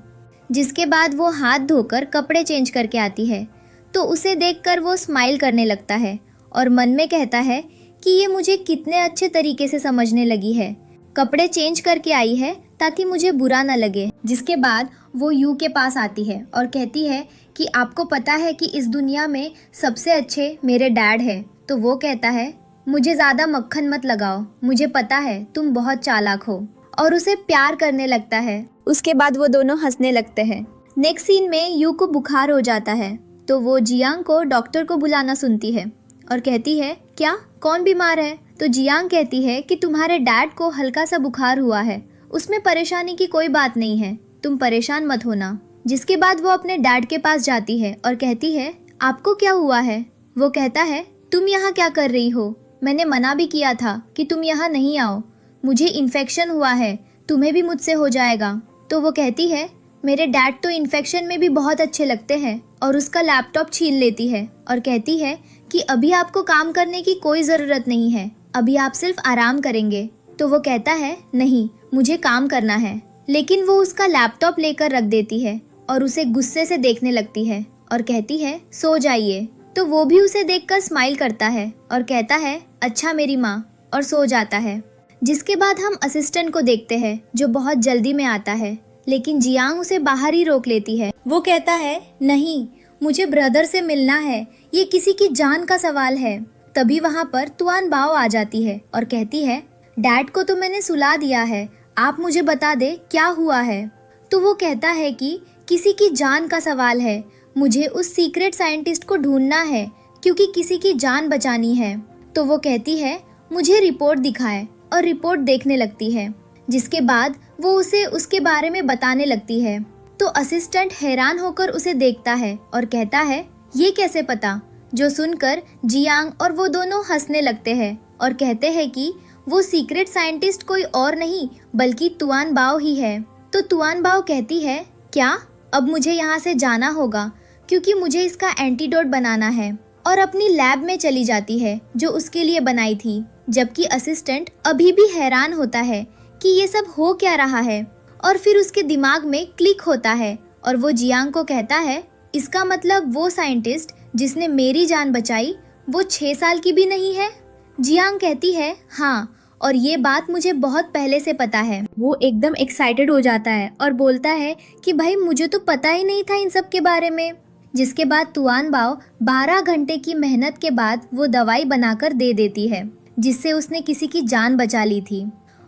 जिसके बाद वो हाथ धोकर कपड़े चेंज करके आती है तो उसे देखकर वो स्माइल करने लगता है और मन में कहता है कि ये मुझे कितने अच्छे तरीके से समझने लगी है, कपड़े चेंज करके आई है ताकि मुझे बुरा ना लगे। जिसके बाद वो यू के पास आती है और कहती है कि आपको पता है कि इस दुनिया में सबसे अच्छे मेरे डैड हैं। तो वो कहता है, मुझे ज़्यादा मक्खन मत लगाओ, मुझे पता है तुम बहुत चालाक हो, और उसे प्यार करने लगता है। उसके बाद वो दोनों हंसने लगते हैं। नेक्स्ट सीन में यू को बुखार हो जाता है तो वो जियांग को डॉक्टर को बुलाना सुनती है और कहती है, क्या, कौन बीमार है? तो जियांग कहती है कि तुम्हारे डैड को हल्का सा बुखार हुआ है, उसमें परेशानी की कोई बात नहीं है, तुम परेशान मत होना। जिसके बाद वो अपने डैड के पास जाती है और कहती है, आपको क्या हुआ है? वो कहता है, तुम यहाँ क्या कर रही हो? मैंने मना भी किया था कि तुम यहाँ नहीं आओ, मुझे इन्फेक्शन हुआ है, तुम्हें भी मुझसे हो जाएगा। तो वो कहती है, मेरे डैड तो इन्फेक्शन में भी बहुत अच्छे लगते हैं, और उसका लैपटॉप छीन लेती है और कहती है कि अभी आपको काम करने की कोई ज़रूरत नहीं है, अभी आप सिर्फ आराम करेंगे। तो वो कहता है, नहीं, मुझे काम करना है। लेकिन वो उसका लैपटॉप लेकर रख देती है और उसे गुस्से से देखने लगती है और कहती है, सो जाइए। तो वो भी उसे देखकर स्माइल करता है और कहता है, अच्छा मेरी माँ, और सो जाता है। जिसके बाद हम असिस्टेंट को देखते हैं जो बहुत जल्दी में आता है, लेकिन जियांग उसे बाहर ही रोक लेती है। वो कहता है, नहीं, मुझे ब्रदर से मिलना है, ये किसी की जान का सवाल है। तभी वहाँ पर तुआन बाओ आ जाती है और कहती है, डैड को तो मैंने सुला दिया है, आप मुझे बता दे क्या हुआ है। तो वो कहता है कि किसी की जान का सवाल है, मुझे उस सीक्रेट साइंटिस्ट को ढूंढना है क्योंकि किसी की जान बचानी है। तो वो कहती है, मुझे रिपोर्ट दिखाए, और रिपोर्ट देखने लगती है। जिसके बाद वो उसे उसके बारे में बताने लगती है। तो असिस्टेंट हैरान होकर उसे देखता है और कहता है, ये कैसे पता? जो सुनकर जियांग और वो दोनों हंसने लगते हैं और कहते हैं कि वो सीक्रेट साइंटिस्ट कोई और नहीं बल्कि तुआन बाओ ही है। तो तुआन बाओ कहती है, क्या, अब मुझे यहाँ से जाना होगा क्योंकि मुझे इसका एंटीडोट बनाना है, और अपनी लैब में चली जाती है जो उसके लिए बनाई थी। जबकि असिस्टेंट अभी भी हैरान होता है कि ये सब हो क्या रहा है, और फिर उसके दिमाग में क्लिक होता है और वो जियांग को कहता है, इसका मतलब वो साइंटिस्ट जिसने मेरी जान बचाई वो 6 साल की भी नहीं है। जियांग कहती है, हाँ, और ये बात मुझे बहुत पहले से पता है। वो एकदम एक्साइटेड हो जाता है और बोलता है कि भाई मुझे तो पता ही नहीं था इन सब के बारे में। जिसके बाद तुआन बाओ 12 घंटे की मेहनत के बाद वो दवाई बनाकर दे देती है जिससे उसने किसी की जान बचा ली थी,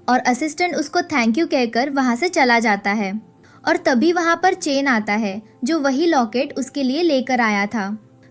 और असिस्टेंट उसको थैंक यू कहकर वहाँ से चला जाता है। और तभी वहाँ पर चेन आता है जो वही लॉकेट उसके लिए लेकर आया था।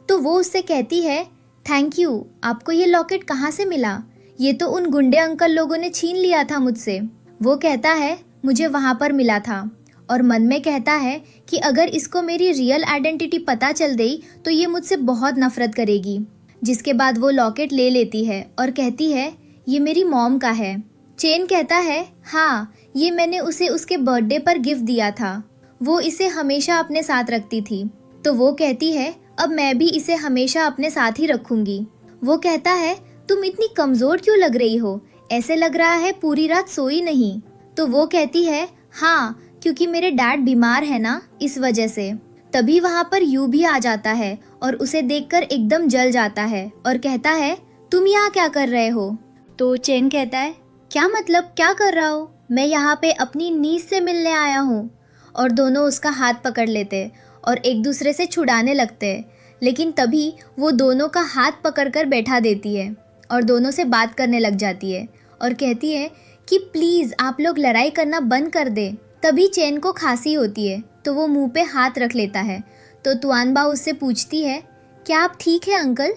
तो वो उससे कहती है, थैंक यू, आपको ये लॉकेट कहाँ से मिला? ये तो उन गुंडे अंकल लोगों ने छीन लिया था मुझसे। वो कहता है, मुझे वहाँ पर मिला था, और मन में कहता है कि अगर इसको मेरी रियल आइडेंटिटी पता चल गई तो ये मुझसे बहुत नफरत करेगी। जिसके बाद वो लॉकेट ले लेती है और कहती है, ये मेरी मॉम का है। चेन कहता है, हाँ, ये मैंने उसे उसके बर्थडे पर गिफ्ट दिया था, वो इसे हमेशा अपने साथ रखती थी। तो वो कहती है, अब मैं भी इसे हमेशा अपने साथ ही रखूंगी। वो कहता है, तुम इतनी कमजोर क्यों लग रही हो, ऐसे लग रहा है पूरी रात सोई नहीं। तो वो कहती है, हाँ, क्योंकि मेरे डैड बीमार है ना, इस वजह से। तभी वहाँ पर यू भी आ जाता है और उसे देखकर एकदम जल जाता है और कहता है, तुम यहाँ क्या कर रहे हो? तो चेन कहता है, क्या मतलब, क्या कर रहा हो? मैं यहाँ पे अपनी नीस से मिलने आया हूँ। और दोनों उसका हाथ पकड़ लेते और एक दूसरे से छुड़ाने लगते, लेकिन तभी वो दोनों का हाथ पकड़कर बैठा देती है और दोनों से बात करने लग जाती है और कहती है कि प्लीज़ आप लोग लड़ाई करना बंद कर दे। तभी चेन को खांसी होती है तो वो मुंह पे हाथ रख लेता है। तो तुआन बाओ उससे पूछती है, क्या आप ठीक है अंकल?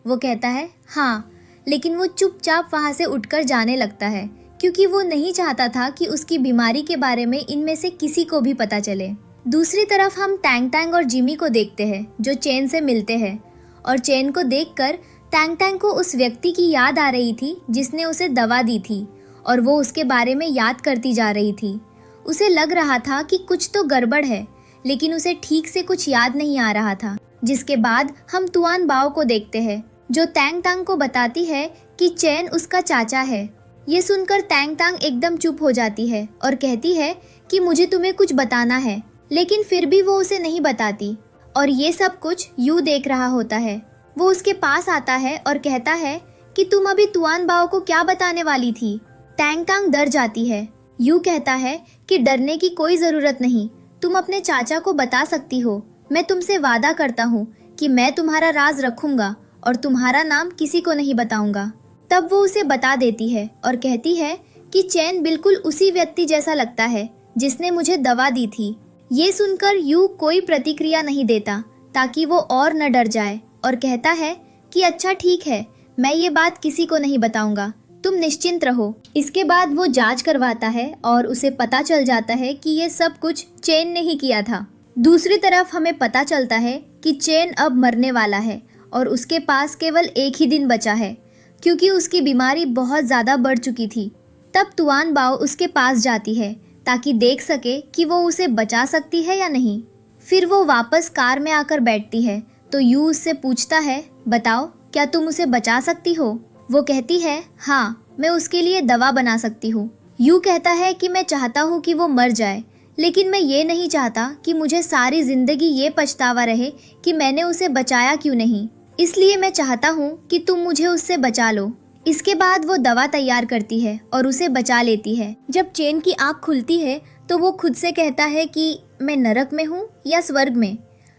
वो कहता है, हाँ, लेकिन वो चुपचाप वहाँ से उठकर जाने लगता है क्योंकि वो नहीं चाहता था कि उसकी बीमारी के बारे में इनमें से किसी को भी पता चले। दूसरी तरफ हम टैंग टैंग और जिमी को देखते हैं जो चेन से मिलते हैं और चेन को देखकर टैंग टैंग को उस व्यक्ति की याद आ रही थी जिसने उसे दवा दी थी और वो उसके बारे में याद करती जा रही थी। उसे लग रहा था कि कुछ तो गड़बड़ है, लेकिन उसे ठीक से कुछ याद नहीं आ रहा था। जिसके बाद हम तुआन बाओ को देखते हैं जो टैंग टैंग को बताती है कि चेन उसका चाचा है। ये सुनकर टैंग टैंग एकदम चुप हो जाती है और कहती है कि मुझे तुम्हें कुछ बताना है, लेकिन फिर भी वो उसे नहीं बताती और ये सब कुछ यू देख रहा होता है। वो उसके पास आता है और कहता है कि तुम अभी तुआन बाओ को क्या बताने वाली थी। टैंग टैंग डर जाती है। यू कहता है कि डरने की कोई जरूरत नहीं, तुम अपने चाचा को बता सकती हो। मैं तुमसे वादा करता हूँ कि मैं तुम्हारा राज रखूंगा और तुम्हारा नाम किसी को नहीं बताऊंगा। तब वो उसे बता देती है और कहती है कि चैन बिल्कुल उसी व्यक्ति जैसा लगता है जिसने मुझे दवा दी थी। ये सुनकर यू कोई प्रतिक्रिया नहीं देता ताकि वो और न डर जाए और कहता है कि अच्छा ठीक है, मैं ये बात किसी को नहीं बताऊंगा, तुम निश्चिंत रहो। इसके बाद वो जांच करवाता है और उसे पता चल जाता है कि ये सब कुछ चेन ने ही किया था। दूसरी तरफ हमें पता चलता है कि चेन अब मरने वाला है और उसके पास केवल एक ही दिन बचा है क्योंकि उसकी बीमारी बहुत ज़्यादा बढ़ चुकी थी। तब तुआन बाओ उसके पास जाती है ताकि देख सके कि वो उसे बचा सकती है या नहीं। फिर वो वापस कार में आकर बैठती है तो यू उससे पूछता है, बताओ क्या तुम उसे बचा सकती हो? वो कहती है, हाँ, मैं उसके लिए दवा बना सकती हूँ। यू कहता है कि मैं चाहता हूँ कि वो मर जाए, लेकिन मैं ये नहीं चाहता कि मुझे सारी जिंदगी ये पछतावा रहे कि मैंने उसे बचाया क्यों नहीं। इसलिए मैं चाहता हूँ कि तुम मुझे उससे बचा लो। इसके बाद वो दवा तैयार करती है और उसे बचा लेती है। जब चेन की आँख खुलती है तो वो खुद से कहता है कि मैं नरक में हूँ या स्वर्ग में।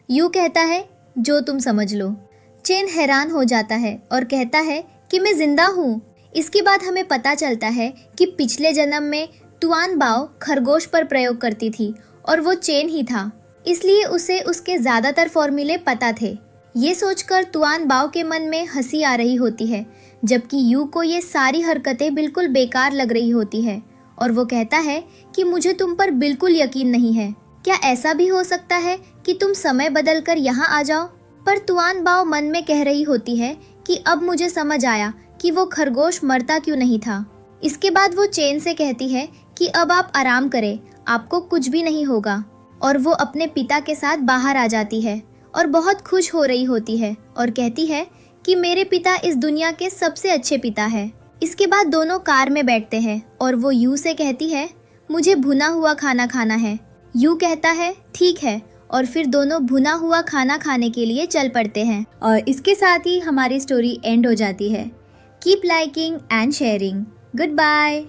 यू कहता है, जो तुम समझ लो। चेन हैरान हो जाता है और कहता है कि मैं जिंदा हूँ। इसके बाद हमें पता चलता है कि पिछले जन्म में तुआन बाओ खरगोश पर प्रयोग करती थी और वो चेन ही था, इसलिए उसे उसके ज़्यादातर फॉर्मूले पता थे। ये सोचकर तुआन बाओ के मन में हंसी आ रही होती है, जबकि यू को ये सारी हरकतें बिल्कुल बेकार लग रही होती है और वो कहता है कि मुझे तुम पर बिल्कुल यकीन नहीं है। क्या ऐसा भी हो सकता है कि तुम समय बदलकर यहाँ आ जाओ? पर तुआन बाओ मन में कह रही होती है कि अब मुझे समझ आया कि वो खरगोश मरता क्यों नहीं था। इसके बाद वो चेन से कहती है कि अब आप आराम करें, आपको कुछ भी नहीं होगा। और वो अपने पिता के साथ बाहर आ जाती है और बहुत खुश हो रही होती है और कहती है कि मेरे पिता इस दुनिया के सबसे अच्छे पिता है। इसके बाद दोनों कार में बैठते हैं और वो यू से कहती है, मुझे भुना हुआ खाना खाना है। यू कहता है, ठीक है, और फिर दोनों भुना हुआ खाना खाने के लिए चल पड़ते हैं। और इसके साथ ही हमारी स्टोरी एंड हो जाती है। Keep liking and sharing. Good bye.